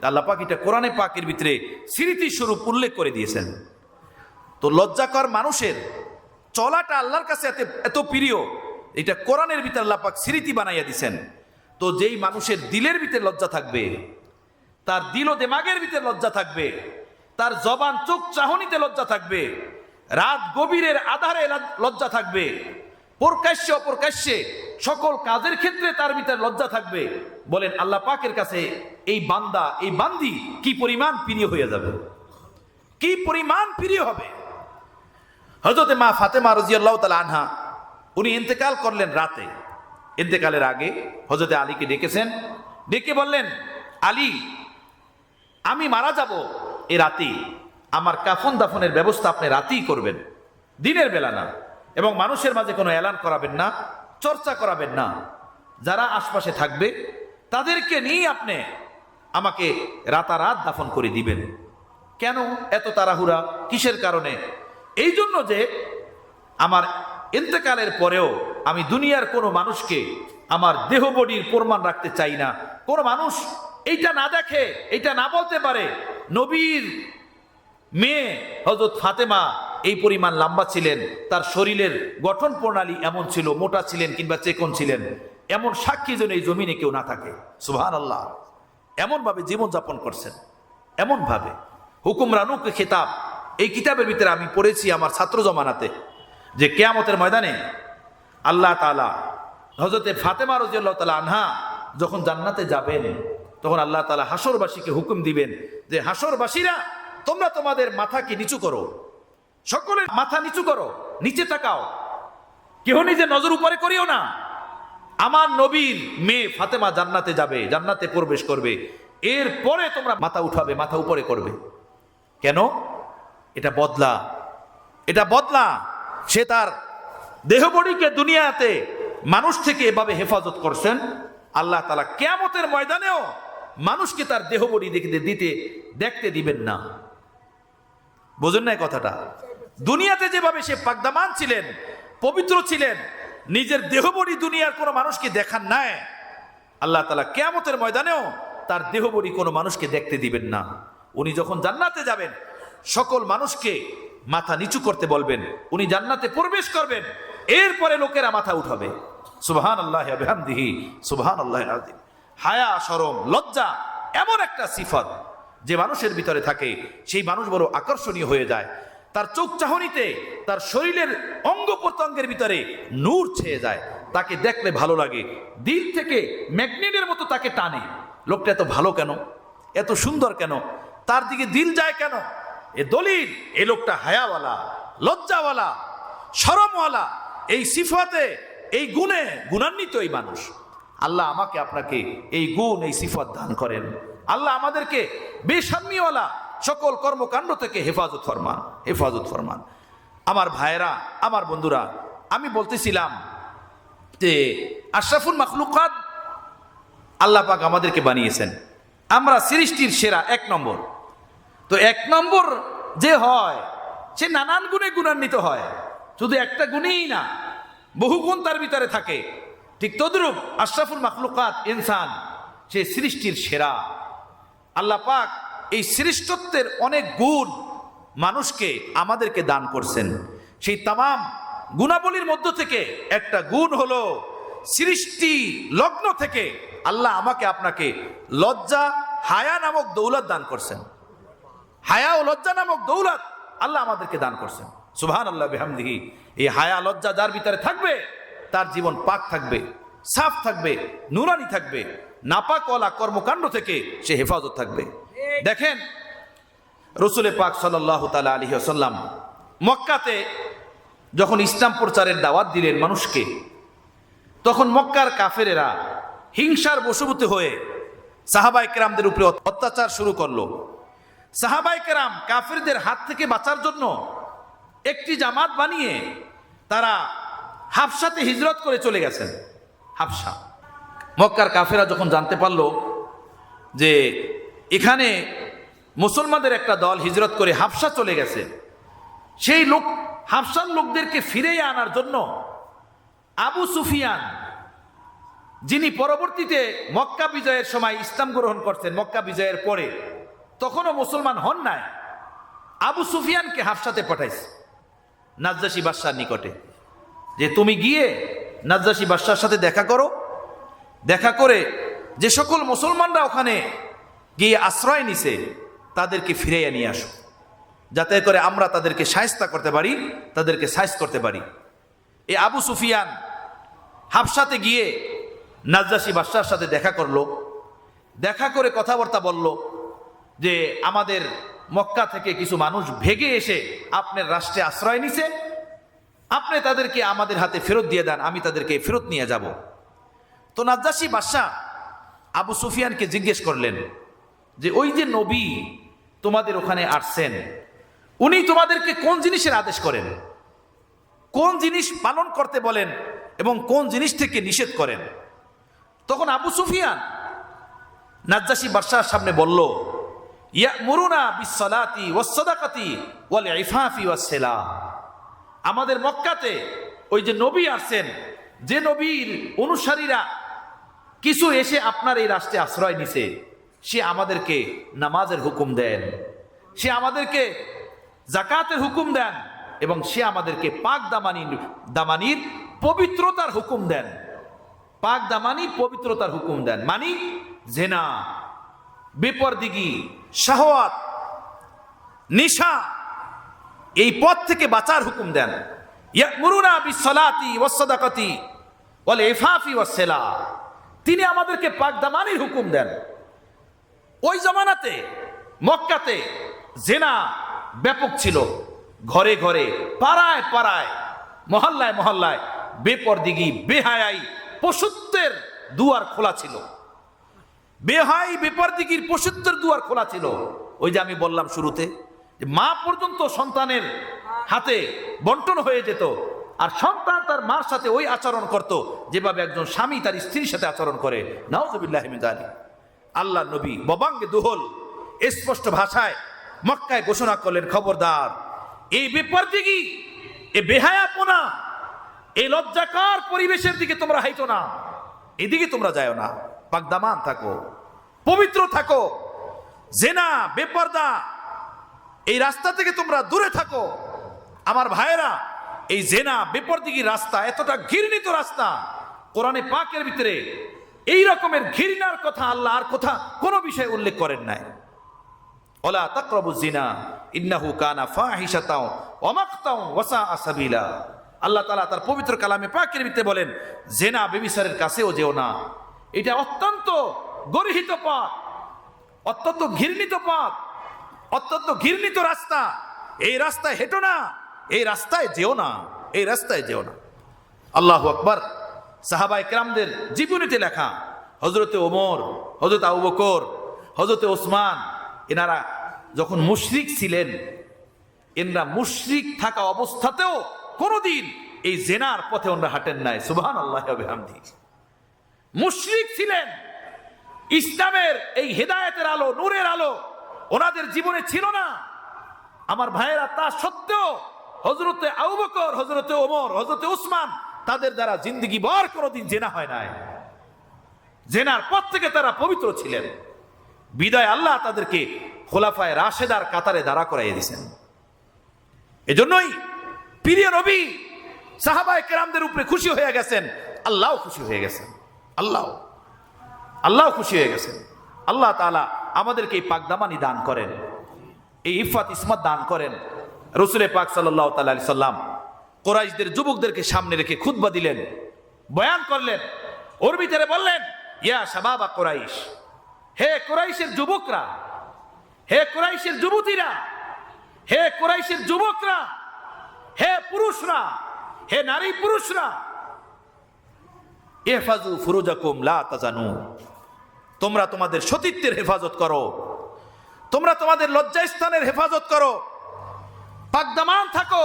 আল্লাহ পাক এটা কোরআনে পাকের ভিতরে স্মৃতি স্বরূপ উল্লেখ করে দিয়েছেন। তো লজ্জাকর মানুষের চলাটা আল্লাহর কাছে এত প্রিয়, এটা কোরআনের ভিতরে আল্লাহ পাক স্মৃতি বানাইয়া দিয়েছেন। তো যেই মানুষের দিলের ভিতরে লজ্জা থাকবে, তার দিল ও দিমাগের ভিতরে লজ্জা থাকবে, তার জবান চোখ চাহনিতে লজ্জা থাকবে, রাত গভীরের আধারে লজ্জা থাকবে, প্রকাশ্যে অপ্রকাশ্যে সকল কাজের ক্ষেত্রে তার ভিতরে লজ্জা থাকবে। বলেন আল্লাহ পাকের কাছে এই বান্দা, এই বান্দি কি পরিমাণ প্রিয় হয়ে যাবে, কি পরিমাণ প্রিয় হবে। হযরতে মা ফাতেমা রাদিয়াল্লাহু তাআলা আনহা উনি ইন্তেকাল করলেন রাতে। ইন্তেকালের আগে হযরতে আলীকে ডেকেছেন, ডেকে বললেন, আলী, আমি মারা যাব এ রাতেই, আমার কাফন দাফনের ব্যবস্থা আপনি রাতেই করবেন, দিনের বেলা না, এবং মানুষের মাঝে কোনো এলান করাবেন না, চর্চা করাবেন না। যারা আশপাশে থাকবে তাদেরকে নিয়ে আপনি আমাকে রাতারাত দাফন করে দিবেন। কেন এত তাড়াহুড়া, কিসের কারণে? এই জন্য যে আমার ইন্তেকালের পরেও আমি দুনিয়ার কোনো মানুষকে আমার দেহবডির প্রমাণ রাখতে চাই না। কোনো মানুষ এইটা না দেখে, এইটা না বলতে পারে নবীর মেয়ে হযরত ফাতেমা এই পরিমাণ লম্বা ছিলেন, তার শরীরের গঠন প্রণালী এমন ছিল, মোটা ছিলেন কিংবা চিকন ছিলেন, এমন সাক্ষী যেন এই জমিনে কেউ না থাকে। সুবহানাল্লাহ। এমনভাবে জীবনযাপন করছেন, এমনভাবে। হুকুমরানুকে খেতাব, এই কিতাবের ভিতরে আমি পড়েছি আমার ছাত্র জমানাতে, যে কিয়ামতের ময়দানে আল্লাহ তাআলা হযরতে ফাতেমা রাদিয়াল্লাহু তাআলা আনহা যখন জান্নাতে যাবেন, তখন আল্লাহ তাআলা হাসরবাসীকে হুকুম দিবেন যে হাসরবাসীরা তোমরা তোমাদের মাথাকে নিচু করো, সকলের মাথা নিচু করো, নিচে তাকাও, কেউ নিজে নজর উপরে করিও না। আমার নবীর মেয়ে ফাতেমা জান্নাতে যাবে, জান্নাতে প্রবেশ করবে, এরপরে তোমরা মাথা উঠাবে, মাথা উপরে করবে। কেন? এটা বদলা, এটা বদলা। সে তার দেহবড়িকে দুনিয়াতে মানুষ থেকে এভাবে হেফাজত করছেন, আল্লাহ তাআলা কিয়ামতের ময়দানেও মানুষকে তার দেহবড়ি দেখতে দিবেন না। বোঝেন না কথাটা? দুনিয়াতে যেভাবে সে পাকদামান ছিলেন, পবিত্র ছিলেন, নিজের দেহবড়ি দুনিয়ার কোনো মানুষকে দেখান নাই, আল্লাহ তাআলা কিয়ামতের ময়দানেও তার দেহবড়ি কোনো মানুষকে দেখতে দিবেন না। উনি যখন জান্নাতে যাবেন, সকল মানুষকে মাথা নিচু করতে বলবেন, উনি জান্নাতে প্রবেশ করবেন, এরপরে লোকেরা মাথা উঠাবে। সুবহানাল্লাহি ওয়া বিহামদিহি সুবহানাল্লাহিল আযীম। হায়া, শরম, লজ্জা এমন একটা সিফত যে মানুষের ভিতরে থাকে, সেই মানুষ বড় আকর্ষণীয় হয়ে যায়। তার চোখ চাহনিতে তার শরীরের অঙ্গ প্রত্যঙ্গের ভিতরে নূর ছেয়ে যায়, তাকে দেখলে ভালো লাগে, দিল থেকে ম্যাগনেটের মতো তাকে টানে। লোকটা এত ভালো কেন, এত সুন্দর কেন, তার দিকে দিল যায় কেন? এ দলিল এই লোকটা হায়াওয়ালা, লজ্জাওয়ালা, শরমওয়ালা, এই সিফাতে, এই গুণে গুণান্বিত এই মানুষ। আল্লাহ আমাকে আপনাকে এই গুণ, এই সিফাত দান করেন। আল্লাহ আমাদেরকে বেশারমিওয়ালা সকল কর্মকাণ্ড থেকে হেফাজত ফরমান, হেফাজত ফরমান। আমার ভাইয়েরা, আমার বন্ধুরা, আমি বলতেছিলাম যে আশরাফুল মাখলুকাত আল্লাহ পাক আমাদেরকে বানিয়েছেন, আমরা সৃষ্টির সেরা, এক নম্বর। তো এক নম্বর যে হয় সে নানান গুণে গুণান্বিত হয়, শুধু একটা গুণেই না, বহু গুণ তার ভিতরে থাকে। ঠিক তদ্রূপ আশরাফুল মাখলুকাত ইনসান, সে সৃষ্টির সেরা। আল্লাহ পাক এই শ্রেষ্ঠত্বের অনেক গুণ মানুষকে, আমাদেরকে দান করছেন। সেই তামাম গুণাবলীর মধ্য থেকে একটা গুণ হলো সৃষ্টি লগ্ন থেকে আল্লাহ আমাকে আপনাকে লজ্জা, হায়া নামক দৌলত দান করছেন। হায়া ও লজ্জা নামক দৌলত আল্লাহ আমাদেরকে দান করছেন। সুবহানাল্লাহ বিহামদিহি। এই হায়া লজ্জা যার ভিতরে থাকবে, তার জীবন পাক থাকবে, সাফ থাকবে, নুরানি থাকবে, নাপাকওয়ালা কর্মকাণ্ড থেকে সে হেফাজত থাকবে। দেখেন রাসূল পাক সাল্লাল্লাহু তাআলা আলাইহি ওয়াসাল্লাম মক্কাতে যখন ইসলাম প্রচারের দাওয়াত দিলেন মানুষকে, তখন মক্কার কাফেরেরা হিংসার বশবর্তী হয়ে সাহাবায়ে কেরামদের উপরে অত্যাচার শুরু করলো। সাহাবায়ে কেরাম কাফেরদের হাত থেকে বাঁচার জন্য একটি জামাত বানিয়ে তারা হাবশাতে হিজরত করে চলে গেছেন। হাবশা, মক্কার কাফেরা যখন জানতে পারলো যে এখানে মুসলমানদের একটা দল হিজরত করে হাবশা চলে গেছে, সেই লোক হাবশার লোকদেরকে ফিরিয়ে আনার জন্য আবু সুফিয়ান, যিনি পরবর্তীতে মক্কা বিজয়ের সময় ইসলাম গ্রহণ করছেন, মক্কা বিজয়ের পরে, তখনও মুসলমান হন নাই, আবু সুফিয়ানকে হাবশাতে পাঠাইছে নাজ্জাশী বাদশার নিকটে, যে তুমি গিয়ে নাজ্জাশী বাদশার সাথে দেখা করো, দেখা করে যে সকল মুসলমানরা ওখানে গিয়ে আশ্রয় নিছে তাদেরকে ফিরিয়ে নিয়ে আসো, যাতে করে আমরা তাদেরকে শায়েস্তা করতে পারি, তাদেরকে সাইজ করতে পারি। এই আবু সুফিয়ান হাবশাতে গিয়ে নাজ্জাশী বাদশার সাথে দেখা করলো। দেখা করে কথাবার্তা বলল যে আমাদের মক্কা থেকে কিছু মানুষ ভেগে এসে আপনার রাষ্ট্রে আশ্রয় নিছে, আপনি তাদেরকে আমাদের হাতে ফেরত দিয়ে দেন, আমি তাদেরকে ফেরত নিয়ে যাব। তো নাজ্জাশী বাদশা আবু সুফিয়ানকে জিজ্ঞেস করলেন যে ওই যে নবী তোমাদের ওখানে আসছেন, উনি তোমাদেরকে কোন জিনিসের আদেশ করেন, কোন জিনিস পালন করতে বলেন এবং কোন জিনিস থেকে নিষেধ করেন? তখন আবু সুফিয়ান নাজ্জাশী বাদশার সামনে বলল, ইয়ামুরুনা বিসসালাতি ওয়াসসাদাকাতি ওয়াল ইফাফি ওয়াসসালাহ। আমাদের মক্কাতে ওই যে নবী আসছেন, যে নবীর অনুসারীরা কিছু এসে আপনার এই রাষ্ট্রে আশ্রয় নিছে, সে আমাদেরকে নামাজের হুকুম দেন, সে আমাদেরকে যাকাতের হুকুম দেন এবং সে আমাদেরকে পাক দামানির পবিত্রতার হুকুম দেন। পাক দামানি পবিত্রতার হুকুম দেন মানে জেনা, বেপরদিগি, শাহওয়াত, নিশা, এই পথ থেকে বাঁচার হুকুম দেন। ইয়ামুরুনা বিসসালাতি ওয়াসসাদাকাতি ওয়াল ইফাফি ওয়াসসালাহ। তিনি আমাদেরকে পাক দামানির হুকুম দেন। ওই জামানাতে মক্কাতে জেনা ব্যাপক ছিল, ঘরে ঘরে, পাড়ায় পাড়ায়, মহল্লায় মহল্লায় বেপরদিগি, বেহায়াই, পশুত্বের দুয়ার খোলা ছিল। বেহাই বেপরদিগির পশুত্বের দুয়ার খোলা ছিল। ওই যে আমি বললাম শুরুতে, মা পর্যন্ত সন্তানের হাতে বন্টন হয়ে যেত, আর সন্তান তার মার সাথে ওই আচরণ করত যেভাবে একজন স্বামী তার স্ত্রীর সাথে আচরণ করে। নাউযুবিল্লাহি মিন যালিক। আল্লাহ নবী ববাঙ্গে দুহল স্পষ্ট ভাষায় মক্কায় ঘোষণা করলেন, খবরদার, এই বেপরদিগি, এই বেহায়াপনা, এই লজ্জাকর পরিবেশের দিকে তোমরা হাইটো না, এদিকে তোমরা যাও না, পাকদামান থাকো, পবিত্র থাকো। জেনা, বেপরদা, এই রাস্তা থেকে তোমরা দূরে থাকো। আমার ভাইয়েরা, এই জেনা বেপরদিগির রাস্তা এতটা ঘৃণিত রাস্তা, কোরআনে পাকের ভিতরে এই রকমের ঘৃণার কথা আল্লাহ আর কথা কোনো বিষয়ে উল্লেখ করেন নাই। ওয়ালা তাকরাবুজ জিনা ইন্নাহু কানা ফাহিশাতাও ওয়া মাকতাও ওয়া সাআ সাবিলা। আল্লাহ তাআলা তার পবিত্র কালামে পাকের ভিতরে বলেন, জেনা ব্যভিচারের কাছেও যেও না, এটা অত্যন্ত গর্হিত পথ, অত্যন্ত ঘৃণিত পথ, অত্যন্ত ঘৃণিত রাস্তা। এই রাস্তায় হেঁটো না, এই রাস্তায় যেও না, এই রাস্তায় যেও না। আল্লাহু আকবার। সাহাবায়ে কেরামদের জীবনীতে লেখা, হযরতে ওমর, হযরত আবু বকর, হযরতে ওসমান, এনারা যখন মুশরিক ছিলেন, এনারা মুশরিক থাকা অবস্থাতেও কোনোদিন এই জেনার পথে ওনারা হাঁটেন নাই। সুবহানাল্লাহি ওয়া বিহামদিহি। মুশরিক ছিলেন, ইসলামের এই হেদায়েতের আলো, নূরের আলো ওনাদের জীবনে ছিল না। আমার ভাইয়েরা, তা সত্ত্বেও হযরতে আবু বকর, হযরতে ওমর, হযরতে ওসমান, তাদের দ্বারা জিন্দেগি ভর কোনোদিন জেনা হয় নাই। জেনার পথ থেকে তারা পবিত্র ছিলেন। বিদায় আল্লাহ তাদেরকে খোলাফায়ে রাশেদার কাতারে দাঁড়া করাইয়া দিয়েছেন। এজন্যই প্রিয় নবী সাহাবায়ে কেরামদের উপরে খুশি হয়ে গেছেন, আল্লাহ খুশি হয়ে গেছেন। আল্লাহ খুশি হয়ে গেছেন। আল্লাহ তাআলা আমাদেরকে এই পাকদামানি দান করেন, এই ইফাত ইসমাত দান করেন। রাসূল পাক সাল্লাল্লাহু তাআলা আলাইহি সাল্লাম কুরাইশদের যুবকদেরকে সামনে রেখে খুতবা দিলেন, বয়ান করলেন। ওর ভিতরে বললেন, ইয়া শাবাবা কুরাইশ, হে কুরাইশের যুবকরা, হে কুরাইশের যুবতীরা, হে কুরাইশের যুবকরা, হে পুরুষরা, হে নারী পুরুষরা, ইহফাজু ফুরুজাকুম লা তাজানু। তোমরা তোমাদের সতীত্বের হেফাজত করো, তোমরা তোমাদের লজ্জাস্থানের হেফাজত করো, পাকদামান থাকো।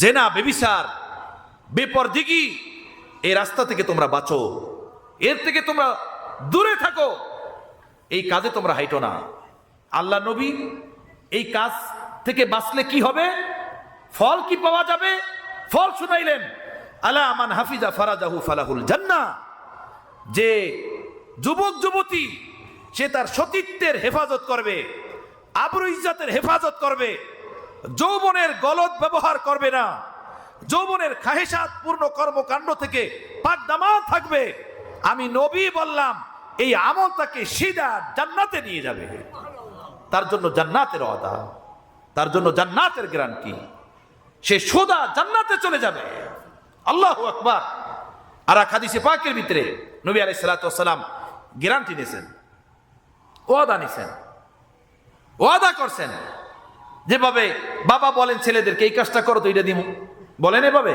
জেনা, বেবিচার, বেপরদিগি, এই রাস্তা থেকে তোমরা বাঁচো, এর থেকে তোমরা দূরে থাকো। এই কাজে তোমরা হাইটো না। আল্লাহ নবী এই কাজ থেকে বাঁচলে কি হবে, ফল কি পাওয়া যাবে, ফল শুনাইলেন। আলা মান হাফিজা ফারাজাহু ফালাহুল জান্নাহ। যে যুবক যুবতী সে তার সতীত্বের হেফাজত করবে, আবরু ইজ্জতের হেফাজত করবে, যৌবনের গলদ ব্যবহার করবে না, যৌবনের খাহেসাত পূর্ণ কর্মকাণ্ড থেকে পাকদামান থাকবে, আমি নবী বললাম এই আমল তাকে সিধা জান্নাতে নিয়ে যাবে। তার জন্য জান্নাতের ওয়াদা, তার জন্য জান্নাতের গ্যারান্টি। সে সোজা জান্নাতে চলে যাবে। আল্লাহু আকবার। আর এক হাদিসে পাকের ভিতরে নবী আলাইহিস সালাতু ওয়াস সালাম গ্যারান্টি নিয়েছেন, ওয়াদা নিয়েছেন, ওয়াদা করছেন, যেভাবে বাবা বলেন ছেলেদেরকে এই কাজটা করো তো এটা দিব, বলেন এভাবে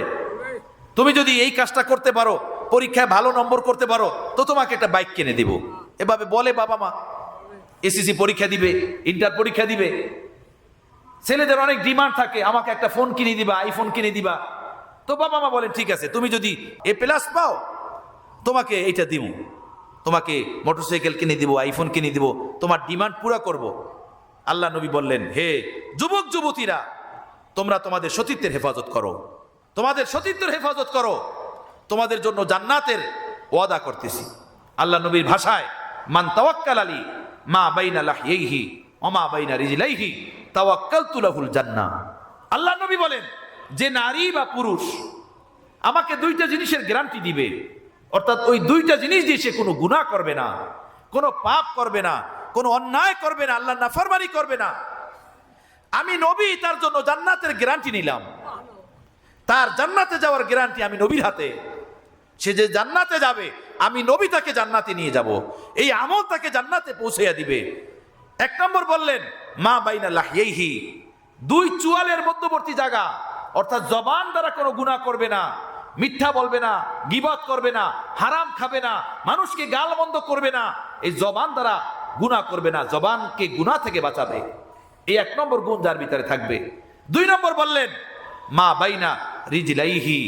তুমি যদি এই কাজটা করতে পারো, পরীক্ষায় ভালো নম্বর করতে পারো, তো তোমাকে একটা বাইক কিনে দিব। এভাবে বলে বাবা মা। এসএসসি পরীক্ষা দিবে, ইন্টার পরীক্ষা দিবে, ছেলেদের অনেক ডিমান্ড থাকে, আমাকে একটা ফোন কিনে দিবা, আইফোন কিনে দিবা। তো বাবা মা বলেন ঠিক আছে, তুমি যদি এ প্লাস পাও তোমাকে এইটা দিব, তোমাকে মোটরসাইকেল কিনে দিব, আইফোন কিনে দিব, তোমার ডিমান্ড পুরা করব। আল্লাহ নবী বললেন, হে যুবক যুবতীরা, তোমরা তোমাদের সতীত্বের হেফাজত করো, তোমাদের সতীত্বের হেফাজত করো, তোমাদের জন্য জান্নাতের ওয়াদা করতেছি। আল্লাহ নবীর ভাষায়, মান তাওয়াক্কাল আলী মা বাইনা লাহইহি ওয়া মা বাইনা রিজলাইহি তাওয়াক্কালতু লাহুল জান্নাহ। আল্লাহ নবী বলেন, যে নারী বা পুরুষ আমাকে দুইটা জিনিসের গ্যারান্টি দিবে, অর্থাৎ ওই দুইটা জিনিস দিয়ে সে কোনো গুনাহ করবে না, কোনো পাপ করবে না, কোনো অন্যায় করবে না, আল্লাহর নাফরমানি করবে না, আমি নবী তার জন্য জান্নাতের গ্যারান্টি নিলাম। তার জান্নাতে যাওয়ার গ্যারান্টি আমি নবীর হাতে। সে যে জান্নাতে যাবে, আমি নবী তাকে জান্নাতে নিয়ে যাব, এই আমল তাকে জান্নাতে পৌঁছাইয়া দিবে। এক নম্বর বললেন, মা বাইনা লাহইহি, দুই চুয়ালের মধ্যবর্তী জায়গা, অর্থাৎ জবান দ্বারা কোনো গুনাহ করবে না, মিথ্যা বলবে না, গীবত করবে না, হারাম খাবে না, মানুষকে গালমন্দ করবে না, এই জবান দ্বারা গুনাহ করবে না, জবানকে গুনাহ থেকে বাঁচাবে। এই এক নম্বর গুণ যার ভিতরে থাকবে। দুই নম্বর বললেন, মা বাইনা রিজলাইহি,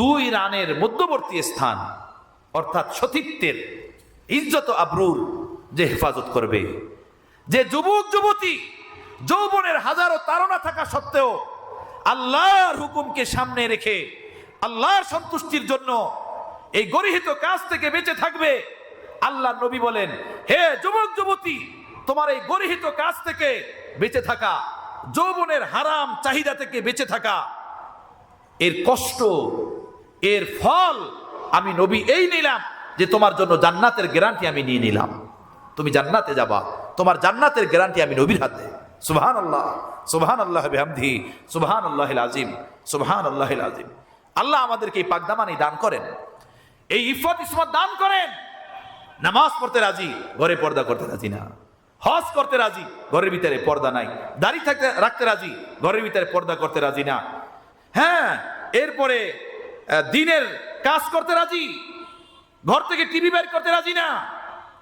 দুই রানের মধ্যবর্তী স্থান, অর্থাৎ সতীত্বের ইজ্জত আবরুর যে হেফাজত করবে। যে যুবক যুবতী যৌবনের হাজারো তাড়না থাকা সত্ত্বেও আল্লাহর হুকুমকে সামনে রেখে আল্লাহর সন্তুষ্টির জন্য এই গরিহিত কাজ থেকে বেঁচে থাকবে, আল্লাহ নবী বলেন, হে যুবক যুবতী, তোমার এই গরিহিত কাজ থেকে বেঁচে থাকা, যৌবনের হারাম চাহিদা থেকে বেঁচে থাকা, এর কষ্ট, এর ফল আমি নবী এই নিলাম যে তোমার জন্য জান্নাতের গ্যারান্টি আমি নিয়ে নিলাম। তুমি জান্নাতে যাবা, তোমার জান্নাতের গ্যারান্টি আমি নবীর হাতে। সুবহানাল্লাহ, সুবহানাল্লাহ বিহামদিহি, সুবহানাল্লাহিল আযীম, সুবহানাল্লাহিল আযীম। আল্লাহ আমাদেরকে এই পাকদামানি দান করেন, এই ইফত ইসমত দান করেন। নামাজ পড়তে রাজি, ঘরে পর্দা করতে রাজি না। হজ করতে রাজি, ঘরের ভিতরে পর্দা নাই। দাড়ি রাখতে রাজি, ঘরের ভিতরে পর্দা করতে রাজি না। হ্যাঁ, এরপরে দিনের কাজ করতে রাজি, ঘর থেকে টিভি বের করতে রাজি না।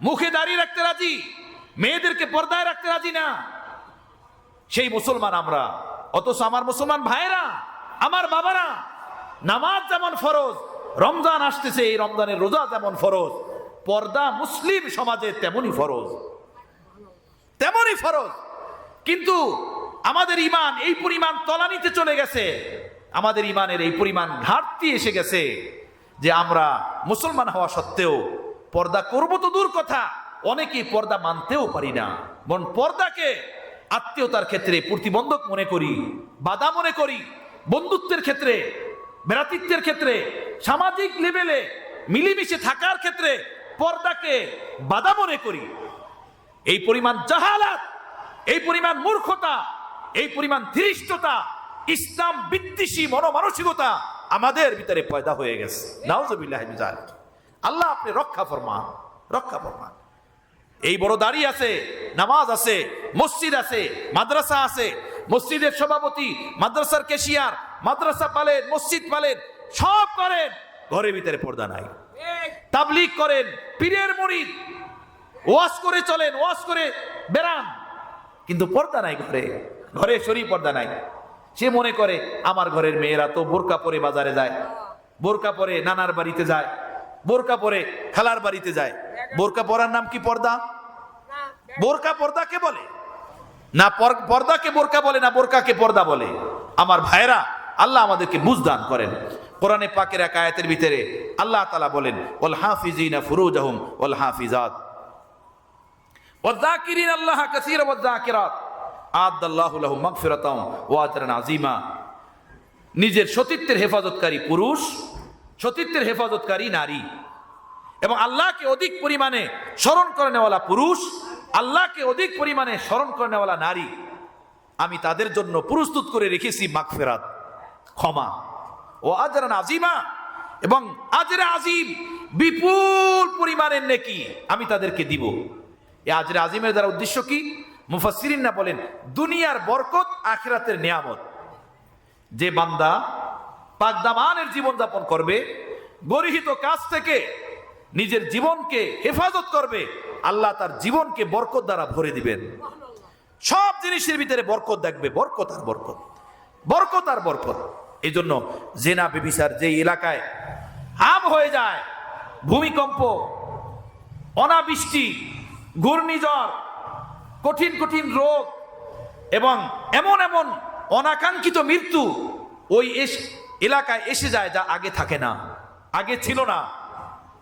মুখে দাড়ি রাখতে রাজি, মেয়েদেরকে পর্দায় রাখতে রাজি না। সেই মুসলমান আমরা, অথচ আমার মুসলমান ভাইরা, আমার বাবারা, নামাজ যেমন ফরজ, রমজান আসতেছে, এই রমজানের রোজা যেমন ফরজ, পর্দা মুসলিম সমাজে তেমনই ফরজ, তেমনই ফরজ। কিন্তু আমাদের ইমান এই পরিমাণ তলানিতে চলে গেছে, আমাদের ইমানের এই পরিমাণ ঘাটতি এসে গেছে যে আমরা মুসলমান হওয়া সত্ত্বেও পর্দা করবো তো দূর কথা, অনেকেই পর্দা মানতেও পারি না। বরং পর্দাকে আত্মীয়তার ক্ষেত্রে প্রতিবন্ধক মনে করি, বাধা মনে করি, বন্ধুত্বের ক্ষেত্রে, ভ্রাতৃত্বের ক্ষেত্রে, সামাজিক লেভেলে মিলেমিশে থাকার ক্ষেত্রে পর্দাকে বাধা মনে করি। এই পরিমাণ জাহালাত, এই পরিমাণ মূর্খতা, এই পরিমাণ ধৃষ্টতা, ইসলাম বিদ্বেষী মনোমানসিকতা আমাদের ভিতরে পয়দা হয়ে গেছে। নাউজুবিল্লাহ মিন যালিক। আল্লাহ আপনি রক্ষা ফরমান, রক্ষা ফরমান। এই বড় দাড়ি আছে, নামাজ আছে, মসজিদ আছে, মাদ্রাসা আছে, মসজিদের সভাপতি, মাদ্রাসার ক্যাশিয়ার, মাদ্রাসা পালেন, মসজিদ পালেন, সব করেন, ঘরের ভিতরে পর্দা নাই। তাবলীগ করেন, পীরের মুরিদ, ওয়াজ করে চলেন, ওয়াজ করে বেরান, কিন্তু পর্দা নাই ঘরে, ঘরে শরীর পর্দা নাই। সে মনে করে আমার ঘরের মেয়েরা তো বোরকা পরে বাজারে যায়, বোরকা পরে নানার বাড়িতে যায়, বোরকা পরে খালার বাড়িতে যায়। বোরকা পরার নাম কি পর্দা? বোরকা পর্দাকে বলে না, পর্দাকে বোরকা বলে না, বোরকাকে পর্দা বলে। আমার ভাইরা, আল্লাহ আমাদেরকে বুঝদান করেন। কোরআনে পাকের এক আয়াতের ভিতরে আল্লাহ তাআলা বলেন, ওয়াল হাফিজিনা ফুরুজাহুম ওয়াল হাফিজাত ওয়াল যাকিরিনা আল্লাহ কাসীরা ওয়াল যাকিরাত আ'আদাল্লাহু লাহুম মাগফিরাতাও ওয়া আজরান আযীমা। নিজের সতীত্বের হেফাজতকারী পুরুষ, সতীত্বের হেফাজতকারী নারী এবং আল্লাহকে অধিক পরিমাণে স্মরণ করে নেওয়ালা পুরুষ, আল্লাহকে অধিক পরিমাণে স্মরণ করে নেওয়ালা নারী, আমি তাদের জন্য প্রস্তুত করে রেখেছি মাগফিরাত, ক্ষমা, ও আজরান আজিমা, এবং আজরে আজিম, বিপুল পরিমাণের নেকি আমি তাদেরকে দিব। এই আজরে আজিমের দ্বারা উদ্দেশ্য কি? মুফাসসিরিনরা বলেন দুনিয়ার বরকত, আখিরাতের নিয়ামত। যে বান্দা পাকদামানের জীবনযাপন করবে, গর্হিত কাজ থেকে নিজের জীবনকে হেফাজত করবে, আল্লাহ তার জীবনকে বরকত দ্বারা ভরে দিবেন। সব জিনিসের ভিতরে বরকত দেখবে, বরকত আর বরকত, বরকত আর বরকত। এই জন্য জেনা বেবিচার যে এলাকায় আম হয়ে যায়, ভূমিকম্প, অনাবৃষ্টি, ঘূর্ণিঝড়, কঠিন কঠিন রোগ এবং এমন এমন অনাকাঙ্ক্ষিত মৃত্যু ওই এলাকায় এসে যায় যা আগে থাকে না, আগে ছিল না।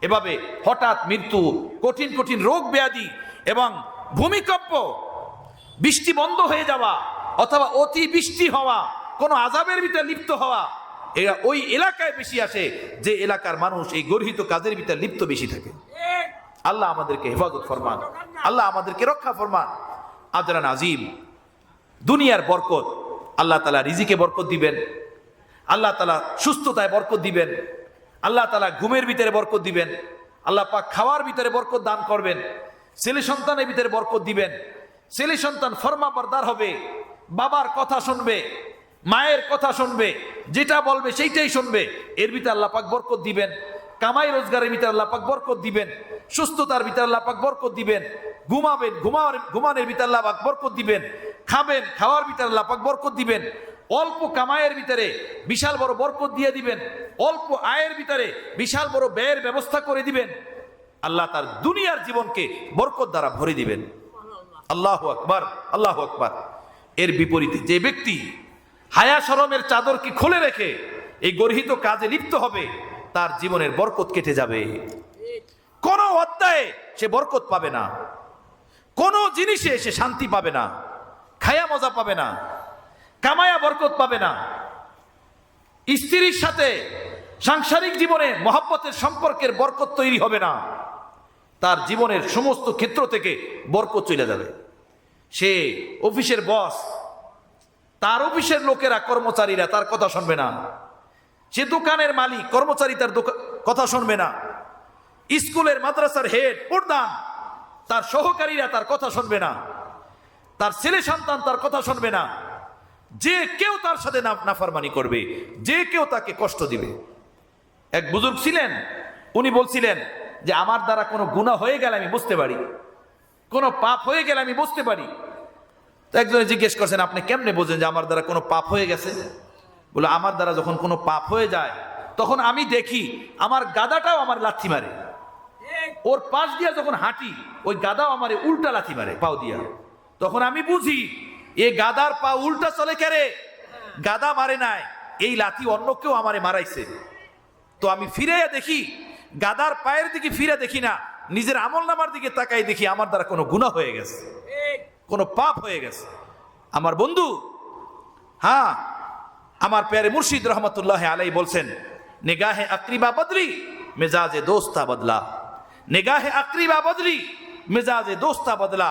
এভাবে হঠাৎ মৃত্যু, কঠিন কঠিন রোগ ব্যাধি এবং ভূমিকম্প, বৃষ্টি বন্ধ হয়ে যাওয়া অথবা অতি বৃষ্টি হওয়া, কোনো আযাবের ভিতরে লিপ্ত হওয়া, এরা ওই এলাকায় বেশি আসে যে এলাকার মানুষ এই গর্হিত কাজের ভিতরে লিপ্ত বেশি থাকে। আল্লাহ আমাদেরকে হেফাজত ফরমান, আল্লাহ আমাদেরকে রক্ষা ফরমান। আজরান আজিম, দুনিয়ার বরকত, আল্লাহ তাআলা রিজিকে বরকত দিবেন, আল্লাহ তাআলা সুস্থতায় বরকত দিবেন, আল্লাহ তাআলা ঘুমের ভিতরে বরকত দিবেন, আল্লাহ পাক খাওয়ার ভিতরে বরকত দান করবেন, ছেলে সন্তানের ভিতরে বরকত দিবেন। ছেলে সন্তান ফরমাবরদার হবে, বাবার কথা শুনবে, মায়ের কথা শুনবে, যেটা বলবে সেইটাই শুনবে, এর ভিতরে আল্লাহ পাক বরকত দিবেন। কামাই রোজগারের ভিতরে আল্লাহ পাক বরকত দিবেন, সুস্থতার ভিতরে আল্লাহ পাক বরকত দিবেন, ঘুমাবেন, ঘুমানোর ভিতরে আল্লাহ পাক বরকত দিবেন, খাবেন, খাওয়ার ভিতরে আল্লাহ পাক বরকত দিবেন, অল্প কামাইয়ের ভিতরে বিশাল বড় বরকত দিয়ে দিবেন, অল্প আয়ের ভিতরে বিশাল বড় ব্যয়ের ব্যবস্থা করে দিবেন। আল্লাহ তার দুনিয়ার জীবনকে বরকত দ্বারা ভরে দিবেন। আল্লাহু আকবার, আল্লাহু আকবার। এর বিপরীতে যে ব্যক্তি হায়া শরমের চাদরকে খুলে রেখে এই গর্হিত কাজে লিপ্ত হবে, তার জীবনের বরকত কেটে যাবে। কোন অধ্যায়ে সে বরকত পাবে না, কোন জিনিসে সে শান্তি পাবে না, খায়া মজা পাবে না, কামায়া বরকত পাবে না। স্ত্রীর সাথে সাংসারিক জীবনে মহব্বতের সম্পর্কের বরকত তৈরি হবে না। তার জীবনের সমস্ত ক্ষেত্র থেকে বরকত চলে যাবে। সে অফিসের বস, তার অফিসের লোকেরা, কর্মচারীরা তার কথা শুনবে না। সে দোকানের মালিক, কর্মচারী তার কথা শুনবে না। স্কুলের মাদ্রাসার হেড, প্রধান, তার সহকারীরা তার কথা শুনবে না। তার ছেলে সন্তান তার কথা শুনবে না। যে কেউ তার সাথে নাফরমানি করবে, যে কেউ তাকে কষ্ট দিবে। এক বুজুর্গ ছিলেন, উনি বলছিলেন যে আমার দ্বারা কোনো গুনাহ হয়ে গেলে আমি বুঝতে পারি, কোনো পাপ হয়ে গেলে আমি বুঝতে পারি। তো একজনে জিজ্ঞেস করছেন, আপনি কেমনে বোঝেন যে আমার দ্বারা কোনো পাপ হয়ে গেছে? বলে, আমার দ্বারা যখন কোনো পাপ হয়ে যায় তখন আমি দেখি আমার গাদাটাও আমার লাথি মারে, ওর পাশ দিয়া যখন হাঁটি ওই গাদাও আমারে উল্টা লাথি মারে পাও দিয়া। তখন আমি বুঝি এ গাদার পা উল্টা চলে কেরে, গাদা মারে নাই, এই লাথি অন্য কেউ আমারে মারাইছে। তো আমি ফিরে দেখি, গাদার পায়ের দিকে ফিরে দেখি না, নিজের আমল নামার দিকে তাকাই দেখি আমার দ্বারা কোনো গুনাহ হয়ে গেছে, কোনো পাপ হয়ে গেছে। আমার বন্ধু, হ্যাঁ, আমার প্যারে মুর্শিদ রহমতুল্লাহ আলাই বলছেন, নিগাহে আকরিবা বদলি মেজাজে দোস্তা বদলা, निगाह अकरीबा बदली मिजाज दोस्ता बदला,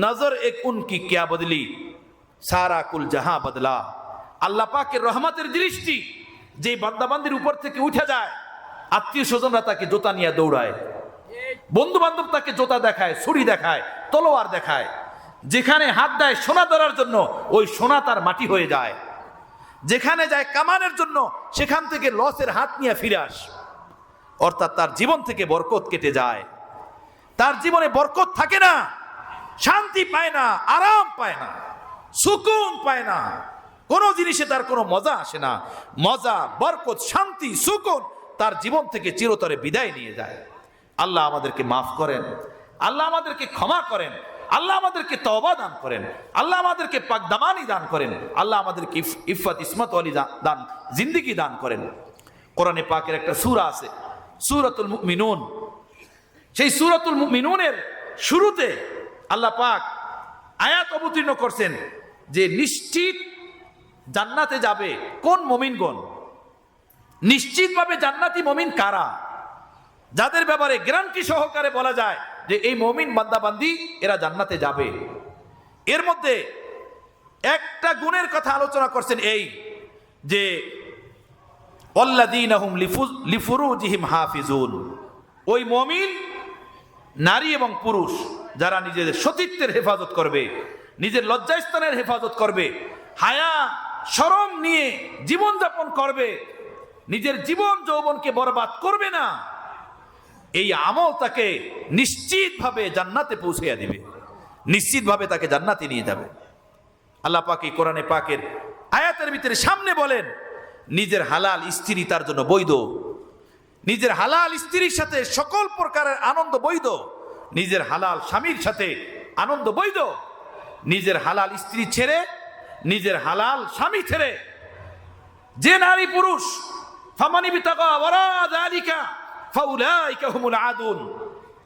नजर एक उनकी क्या बदली, सारा कुल जहां बदला। আল্লাহ পাকের রহমতের দৃষ্টি যে বান্দাবান্দির উপর থেকে উঠে যায়, আত্মীয় স্বজনরা তাকে জোতা নিয়ে দৌড়ায়, বন্ধু বান্ধব তাকে জোতা দেখায়, ছুরি দেখায়, তলোয়ার দেখায়। যেখানে হাত দেয় সোনা ধরার জন্য, ওই সোনা তার মাটি হয়ে যায়। যেখানে যায় কামানের জন্য, সেখান থেকে লসের হাত নিয়ে ফিরে আস। অর্থাৎ তার জীবন থেকে বরকত কেটে যায়, তার জীবনে বরকত থাকে না, শান্তি পায় না, আরাম পায় না, সুকুন পায় না, কোনো জিনিসে তার কোনো মজা আসে না। মজা, বরকত, শান্তি, সুকুন তার জীবন থেকে চিরতরে বিদায় নিয়ে যায়। আল্লাহ আমাদেরকে মাফ করেন, আল্লাহ আমাদেরকে ক্ষমা করেন, আল্লাহ আমাদেরকে তওবা দান করেন, আল্লাহ আমাদেরকে পাকদামানি দান করেন, আল্লাহ আমাদেরকে ইফাত ইসমাত ওয়ালি দান, জিন্দেগি দান করেন। কোরআনে পাকের একটা সূরা আছে, সূরাতুল মুমিনুন। সেই সূরাতুল মুমিনুনের শুরুতে আল্লাহ পাক আয়াত অবতীর্ণ করছেন যে নিশ্চিত জান্নাতে যাবে কোন মুমিনগণ, নিশ্চিতভাবে জান্নাতি মুমিন কারা, যাদের ব্যাপারে গ্যারান্টি সহকারে বলা যায় যে এই মুমিন বান্দাবান্দি এরা জান্নাতে যাবে। এর মধ্যে একটা গুণের কথা আলোচনা করছেন, এই যে আল্লাযীনা হুম লিফুরুজিহিম হাফিজুন, ওই মুমিন নারী এবং পুরুষ যারা নিজেদের সতীত্বের হেফাজত করবে, নিজের লজ্জাস্থানের হেফাজত করবে, হায়া শরম নিয়ে জীবনযাপন করবে, নিজের জীবন যৌবনকে বরবাদ করবে না, এই আমল তাকে নিশ্চিতভাবে জান্নাতে পৌঁছে দিবে, নিশ্চিতভাবে তাকে জান্নাতে নিয়ে যাবে। আল্লাহ পাক এই কোরআনে পাকের আয়াতের ভিতরে সামনে বলেন, নিজের হালাল স্ত্রী তার জন্য বৈধ, নিজের হালাল স্ত্রীর সাথে সকল প্রকারের আনন্দ বৈধ, নিজের হালাল স্বামীর সাথে আনন্দ বৈধ। নিজের হালাল স্ত্রী ছেড়ে, নিজের হালাল স্বামী ছেড়ে যে নারী পুরুষ ফামানি বিতাকা ওয়ারা যালিকা ফাউলাইকা হুমুল আদুন,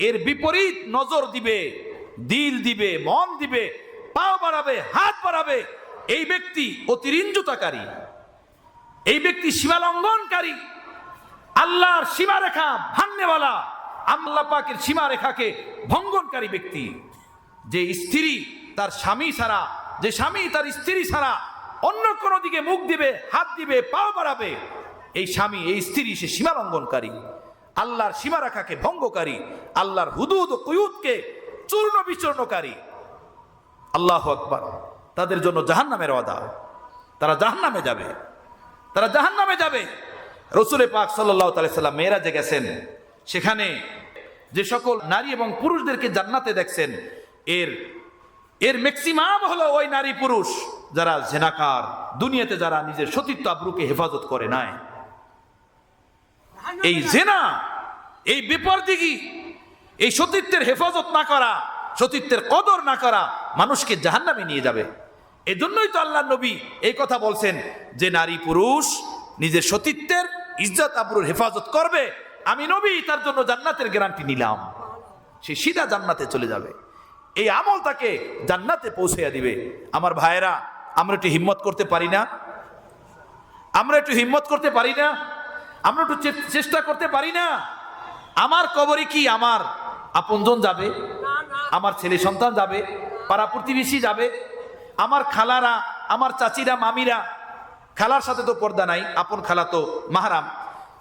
এর বিপরীত নজর দিবে, দিল দিবে, মন দিবে, পা বাড়াবে, হাত বাড়াবে, এই ব্যক্তি অতিরঞ্জিতকারী, এই ব্যক্তি সীমা লঙ্ঘনকারী, আল্লাহর সীমারেখা ভাঙনেওয়ালা, আল্লাহ পাকের সীমারেখাকে ভঙ্গনকারী ব্যক্তি। যে স্ত্রী তার স্বামী ছাড়া, যে স্বামী তার স্ত্রী ছাড়া অন্য কোনো দিকে মুখ দিবে, হাত দিবে, পা বাড়াবে, এই স্বামী এই স্ত্রী সে সীমা লঙ্ঘনকারী, আল্লাহর সীমারেখাকে ভঙ্গকারী, আল্লাহর হুদুদ ও কুয়ুতকে চূর্ণ বিচূর্ণকারী। আল্লাহু আকবার। তাদের জন্য জাহান্নামের ওয়াদা, তারা জাহান্নামে যাবে, তারা জাহান্নামে যাবে। রাসূল পাক সাল্লাল্লাহু আলাইহি সাল্লাম মেরাজে গেছেন, সেখানে যে সকল নারী এবং পুরুষদেরকে জান্নাতে দেখছেন, এর ম্যাক্সিমাম হলো ওই নারী পুরুষ যারা জিনাকার, দুনিয়াতে যারা নিজের সতীত্ব আবরুকে হেফাজত করে নাই। এই জিনা, এই বেপরদিগি, এই সতীত্বের হেফাজত না করা, সতীত্বের কদর না করা মানুষকে জাহান্নামে নিয়ে যাবে। এজন্যই তো আল্লাহর নবী এই কথা বলছেন যে নারী পুরুষ নিজের সতীত্বের ইজ্জত আবরুর হেফাজত করবে, আমি নবী তার জন্য জান্নাতের গ্যারান্টি নিলাম, সে সিধা জান্নাতে চলে যাবে। এই আমল তাকে জান্নাতে পৌঁছাইয়া দিবে। আমার ভাইয়েরা, আমরা একটু হিম্মত করতে পারি না? আমরা একটু হিম্মত করতে পারি না? আমরা একটু চেষ্টা করতে পারি না? আমার কবরে কি আমার আপনজন যাবে? আমার ছেলে সন্তান যাবে? পাড়া প্রতিবেশী যাবে? আমার খালারা, আমার চাচিরা, মামিরা, খালার সাথে তো পর্দা নাই, আপন খালা তো মাহরাম,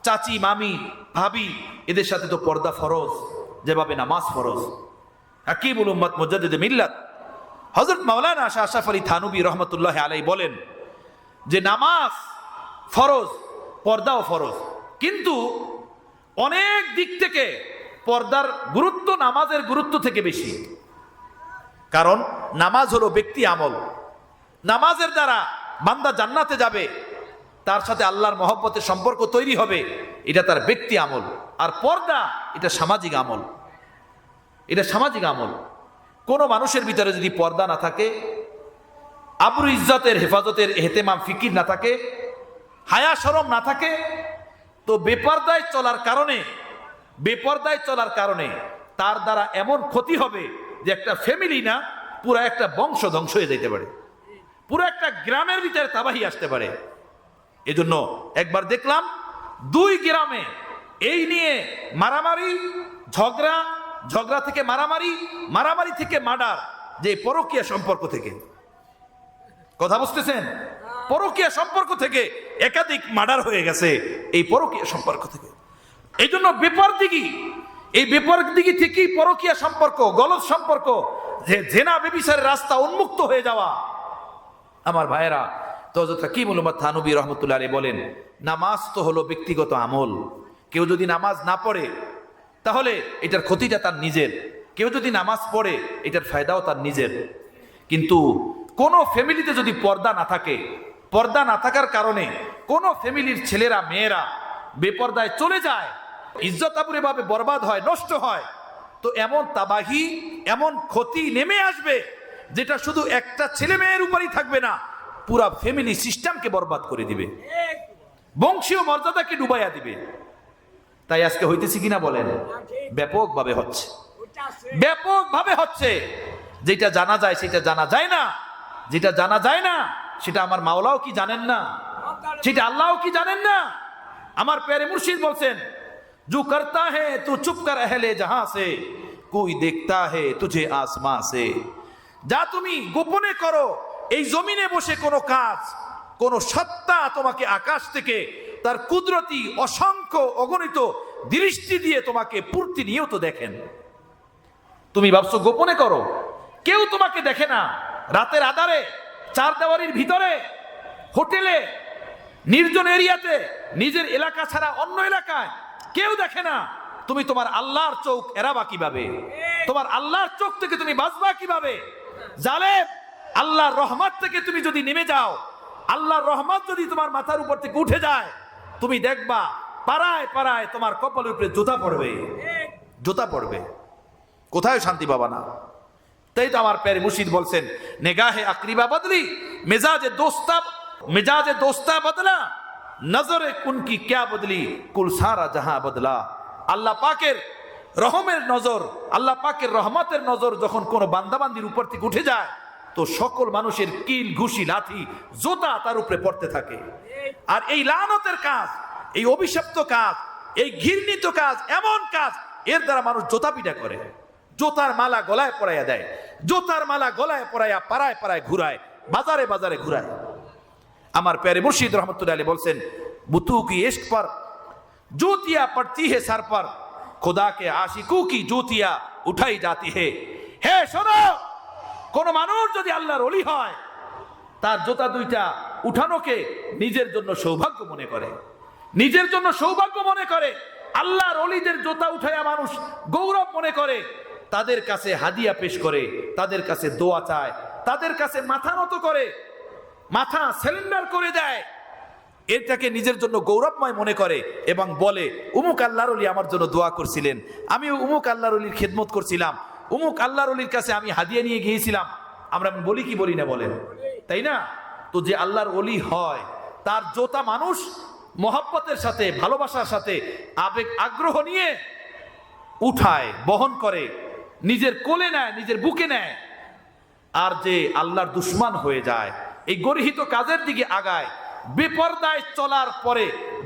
চাচি, মামি, ভাবি, এদের সাথে তো পর্দা ফরজ, যেভাবে নামাজ ফরজ। হাকিমুল উম্মত মুজাদ্দিদ মিল্লাত হযরত মাওলানা শাহ আশরাফ আলী থানভী রহমাতুল্লাহ আলাইহি বলেন যে নামাজ ফরজ, পর্দাও ফরজ, কিন্তু অনেক দিক থেকে পর্দার গুরুত্ব নামাজের গুরুত্ব থেকে বেশি। কারণ নামাজ হলো ব্যক্তি আমল, নামাজের দ্বারা বান্দা জান্নাতে যাবে, তার সাথে আল্লাহর মহব্বতের সম্পর্ক তৈরি হবে, এটা তার ব্যক্তি আমল। আর পর্দা এটা সামাজিক আমল, এটা সামাজিক আমল। কোনো মানুষের ভিতরে যদি পর্দা না থাকে, আবরু ইজ্জতের হেফাজতের এহতেমাম ফিকির না থাকে, হায়া শরম না থাকে, তো বেপর্দায় চলার কারণে তার দ্বারা এমন ক্ষতি হবে যে একটা ফ্যামিলি না, পুরো একটা বংশ ধ্বংস হয়ে যেতে পারে, পুরো একটা গ্রামের ভিতরে তাবাহি আসতে পারে। এজন্য একবার দেখলাম 2 গ্রামে এই নিয়ে মারামারি, ঝগড়া থেকে মারামারি, মারামারি থেকে মার্ডার, যে পরকীয়া সম্পর্ক থেকে, কথা বুঝতেছেন? পরকীয়া সম্পর্ক থেকে একাধিক মার্ডার হয়ে গেছে এই পরকীয়া সম্পর্ক থেকে। এই জন্য এই বেপরদিগি থেকেই পরকীয়া সম্পর্ক, গলদ সম্পর্ক, যে জেনা ব্যভিচারের রাস্তা উন্মুক্ত হয়ে যাওয়া। আমার ভাইয়েরা, তো হযরত হাকিমুল উম্মত থানভী রাহমাতুল্লাহ আলাইহি বলেন, নামাজ তো হলো ব্যক্তিগত আমল। কেউ যদি নামাজ না পড়ে তাহলে এটার ক্ষতিটা তার নিজের, কেউ যদি নামাজ পড়ে এটার ফায়দাও তার নিজের। কিন্তু কোনো ফ্যামিলিতে যদি পর্দা না থাকে, পর্দা না থাকার কারণে কোনো ফ্যামিলির ছেলেরা মেয়েরা বেপর্দায় চলে যায়, ইজ্জত আবরু এভাবে বরবাদ হয়, নষ্ট হয়, তো এমন তাবাহি, এমন ক্ষতি নেমে আসবে যেটা শুধু একটা ছেলে মেয়ের উপরই থাকবে না, পুরা ফ্যামিলি সিস্টেমকে বরবাদ করে দিবে, বংশীয় মর্যাদাকে ডুবাইয়া দিবে। তাই আজকে হইতেছি কিনা বলেন? ব্যাপকভাবে হচ্ছে, ব্যাপকভাবে হচ্ছে। যেটা জানা যায় সেটা জানা যায় না, যেটা জানা যায় না সেটা আমার মাওলাও কি জানেন না, সেটা আল্লাহও কি জানেন না? আমার প্যারে মুর্শিদ বলছেন, जो करता है तू चुप कर अहले जहां से, कोई देखता है तुझे आसमां से। যা তুমি গোপনে করো এই জমিনে বসে কোনো কাজ, কোন সত্তা তোমাকে আকাশ থেকে তার কুদরতি অসংখ্য অগণিত দৃষ্টি দিয়ে তোমাকে প্রতিনিয়ত দেখেন। তুমি ভাবছো গোপনে করো, কেউ তোমাকে দেখে না। রাতের আধারে, চার দেওয়ারির ভিতরে, হোটেলে, নির্জন এরিয়াতে, নিজের এলাকা ছাড়া অন্য এলাকায় কেউ দেখে না। তুমি তোমার আল্লাহর চোখ এড়াবা কিভাবে? তোমার আল্লাহর চোখ থেকে তুমি বাঁচবা কিভাবে? জালেম, আল্লাহর রহমত থেকে তুমি যদি নেমে যাও, আল্লাহর রহমত যদি তোমার মাথার উপর থেকে উঠে যায়, তুমি দেখবা পাড়ায় পাড়ায় তোমার কপালের উপরে জুতা পড়বে, জুতা পড়বে, কোথায় শান্তি পাবা না। তাই তো আমার প্যারে মুর্শিদ বলছেন, নেগাহে আকরিবা বদলি মেজাজে দোস্তা বদলা, নজরে কুনকি ক্যা বদলি, কুল সারা জাহাঁ বদলা। আল্লাহ পাকের রহমের নজর, আল্লাহ পাকের রহমতের নজর যখন কোন বান্দাবান্দির উপর থেকে উঠে যায়, তো সকল মানুষের কিল, ঘুষি, লাথি, জোতা তার উপরে পড়তে থাকে। আর এই লানতের কাজ, এই অভিশপ্ত কাজ, এই ঘৃণিত কাজ, এমন কাজ, এর দ্বারা মানুষ জোতা পিটা করে, জোতার মালা গলায় পরাইয়া দেয়, জোতার মালা গলায় পরাইয়া পাড়ায় পাড়ায় ঘুরায়, বাজারে বাজারে ঘুরায়। আমার প্যারে মুর্শিদ রহমতুল্লাহ আলাইহি বলছেন, বুতু কি ইश्क पर জুতিয়া পড়তি হে সর पर, खुदा के आशिकू की জুতিয়া উঠাই जाती है। হে শোনো, কোন মানুষ যদি আল্লাহর ওলি হয়, তার জুতা দুইটা উঠানোকে নিজের জন্য সৌভাগ্য মনে করে, নিজের জন্য সৌভাগ্য মনে করে। আল্লাহর ওলিদের জুতা উঠাইয়া মানুষ গৌরব মনে করে, তাদের কাছে হাদিয়া পেশ করে, তাদের কাছে দোয়া চায়, তাদের কাছে মাথা নত করে, মাথা সিলিন্ডার করে দেয়, এটাকে নিজের জন্য গৌরবময় মনে করে এবং বলে, উমুক আল্লাহর ওলি আমার জন্য দোয়া করছিলেন, আমি উমুক আল্লাহর ওলির খেদমত করছিলাম, উমুক আল্লাহর ওলির কাছে আমি হাদিয়া নিয়ে গিয়েছিলাম। আমরা বলি কি বলি না বলেন, তাই না? তো যে আল্লাহর ওলি হয়, তার জোতা মানুষ মহব্বতের সাথে, ভালোবাসার সাথে, আবেগ আগ্রহ নিয়ে উঠায়, বহন করে, নিজের কোলে নেয়, নিজের বুকে নেয়। আর যে আল্লাহর দুশ্মন হয়ে যায়, এই গর্হিত কাজের দিকে আগায়, বেপরদায় চলার পরে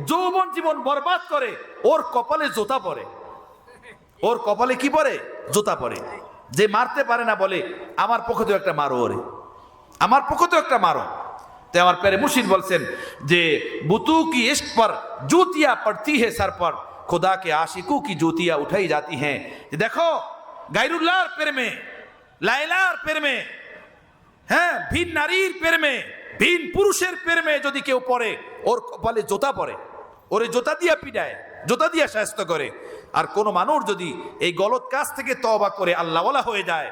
যৌবন জীবন বরবাদ করে, ওর কপালে জোতা পড়ে। ওর কপালে কি পড়ে? জোতা পড়ে। যে মারতে পারে না বলে, আমার পক্ষ থেকে একটা মারো, ওরে আমার পক্ষ থেকে একটা মারো। তো আমার প্যারে মুর্শিদ বলছেন যে, বুতু কি ইश्क पर জুতিয়া পড়তি হে সর पर, खुदा के आशिकू की জুতিয়া উঠাই जाती हैं। দেখো, গায়রুল্লাহর প্রেমে, লাইলার প্রেমে, হ্যাঁ, ভিন নারীর প্রেমে, ভিন পুরুষের প্রেমে যদি কেউ পড়ে, ওর কপালে জোতা পড়ে, ওরে জোতা দিয়া পিটায়, জোতা দিয়া শায়েস্ত করে। আর কোন মানুষ যদি এই গলত কাজ থেকে তওবা করে আল্লাহওয়ালা হয়ে যায়,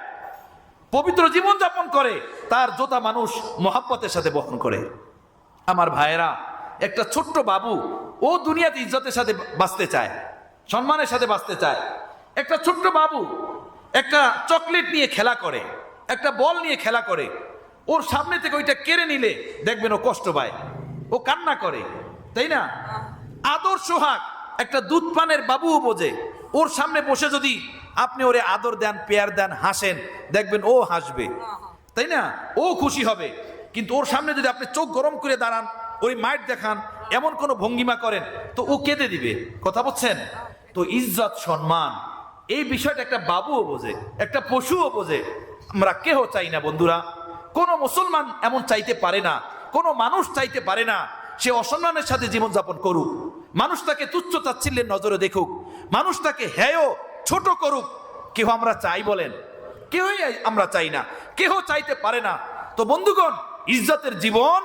পবিত্র জীবন যাপন করে, তার জোতা মানুষ মহব্বতের সাথে বহন করে। আমার ভাইয়েরা, একটা ছোট্ট বাবু, ও দুনিয়াতে ইজ্জতের সাথে বাঁচতে চায়, সম্মানের সাথে বাঁচতে চায়। একটা ছোট্ট বাবু একটা চকলেট নিয়ে খেলা করে, একটা বল নিয়ে খেলা করে, ওর সামনে থেকে ওইটা কেড়ে নিলে দেখবেন ও কষ্ট পায়, ও কান্না করে, তাই না? আদর সোহাগ একটা দুধ পানের বাবুও বোঝে। ওর সামনে বসে যদি আপনি ওরে আদর দেন, পেয়ার দেন, হাসেন, দেখবেন ও হাসবে, তাই না? ও খুশি হবে। কিন্তু ওর সামনে যদি আপনি চোখ গরম করে দাঁড়ান, ওই মাইট দেখান, এমন কোনো ভঙ্গিমা করেন, তো ও কেঁদে দিবে। কথা বলছেন তো? ইজ্জত, সম্মান, এই বিষয়টা একটা বাবুও বোঝে, একটা পশুও বোঝে। আমরা কেহ চাই না বন্ধুরা, কোনো মুসলমান এমন চাইতে পারে না, কোনো মানুষ চাইতে পারে না সে অসম্মানের সাথে জীবনযাপন করুক, মানুষ তাকে তুচ্ছ তাচ্ছিল্যের নজরে দেখুক, মানুষ তাকে হেয় ছোট করুক। কেহ আমরা চাই বলেন? কেউই আমরা চাই না, কেহ চাইতে পারে না। তো বন্ধুগণ, ইজ্জতের জীবন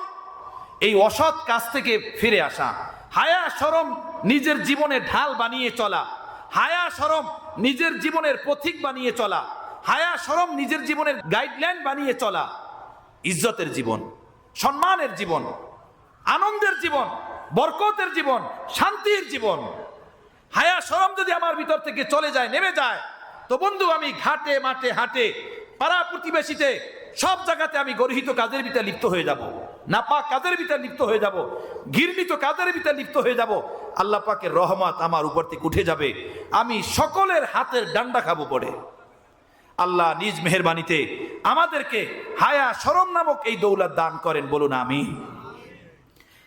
এই অসৎ কাজ থেকে ফিরে আসা, হায়া শরম নিজের জীবনে ঢাল বানিয়ে চলা, হায়া শরম নিজের জীবনের পথিক বানিয়ে চলা, হায়া শরম নিজের জীবনের গাইডলাইন বানিয়ে চলা, ইজ্জতের জীবন, সম্মানের জীবন, আনন্দের জীবন, বরকতের জীবন, শান্তির জীবন। হায়া শরম যদি আমার ভিতর থেকে চলে যায়, নেমে যায়, তো বন্ধু আমি ঘাটে মাঠে হাটে, পাড়া প্রতিবেশীতে, সব জায়গাতে আমি গর্হিত কাজের ভিতরে লিপ্ত হয়ে যাব, নাপাক কাজের ভিতরে লিপ্ত হয়ে যাব, ঘৃণিত কাজের ভিতরে লিপ্ত হয়ে যাব। আল্লাহ পাকের রহমত আমার উপর থেকে উঠে যাবে, আমি সকলের হাতের ডান্ডা খাবো পড়ে। আল্লাহ নিজ মেহেরবানিতে আমাদেরকে হায়া শরম নামক এই দৌলত দান করেন, বলুন আমিন।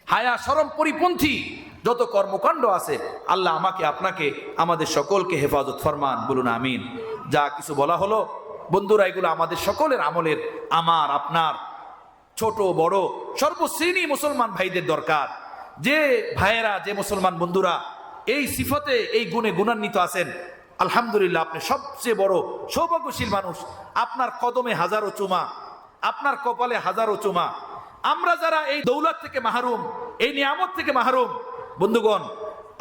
হায়া শরম পরিপন্থী যত কর্মকাণ্ড আছে, আল্লাহ আমাকে, আপনাকে, আমাদের সকলকে হেফাজত ফরমান, বলুন আমিন। যা কিছু বলা হলো বন্ধুরা, এগুলো আমাদের সকলের আমলের, আমার আপনার ছোট বড় সর্বশ্রেণী মুসলমান ভাইদের দরকার, যে ভাইয়েরা, যে মুসলমান বন্ধুরা এই সিফতে, এই গুণে গুণান্বিত আছেন, আলহামদুলিল্লাহ আপনি সবচেয়ে বড় সৌভাগ্যশীল মানুষ। আপনার কদমে হাজারো চুমা, আপনার কপালে হাজারো চুমা। আমরা যারা এই দৌলত থেকে মাহরুম, এই নিয়ামত থেকে মাহরুম, বন্ধুগণ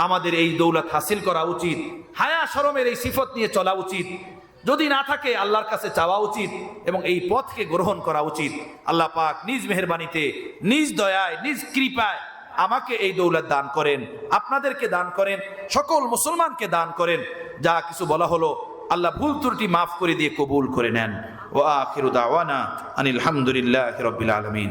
আমাদের এই দৌলত হাসিল করা উচিত। হায়া শরমের এই সিফত নিয়ে চলা উচিত। যদি না থাকে আল্লাহর কাছে চাওয়া উচিত এবং এই পথকে গ্রহণ করা উচিত। আল্লাহ পাক নিজ মেহেরবানিতে, নিজ দয়ায়, নিজ কৃপায় আমাকে এই দৌলত দান করেন, আপনাদেরকে দান করেন, সকল মুসলমানকে দান করেন। যা কিছু বলা হলো আল্লাহ ভুল ত্রুটি মাফ করে দিয়ে কবুল করে নেন। ওয়া আখিরু দাওয়ানা আনিল হামদুলিল্লাহি রাব্বিল আলামিন।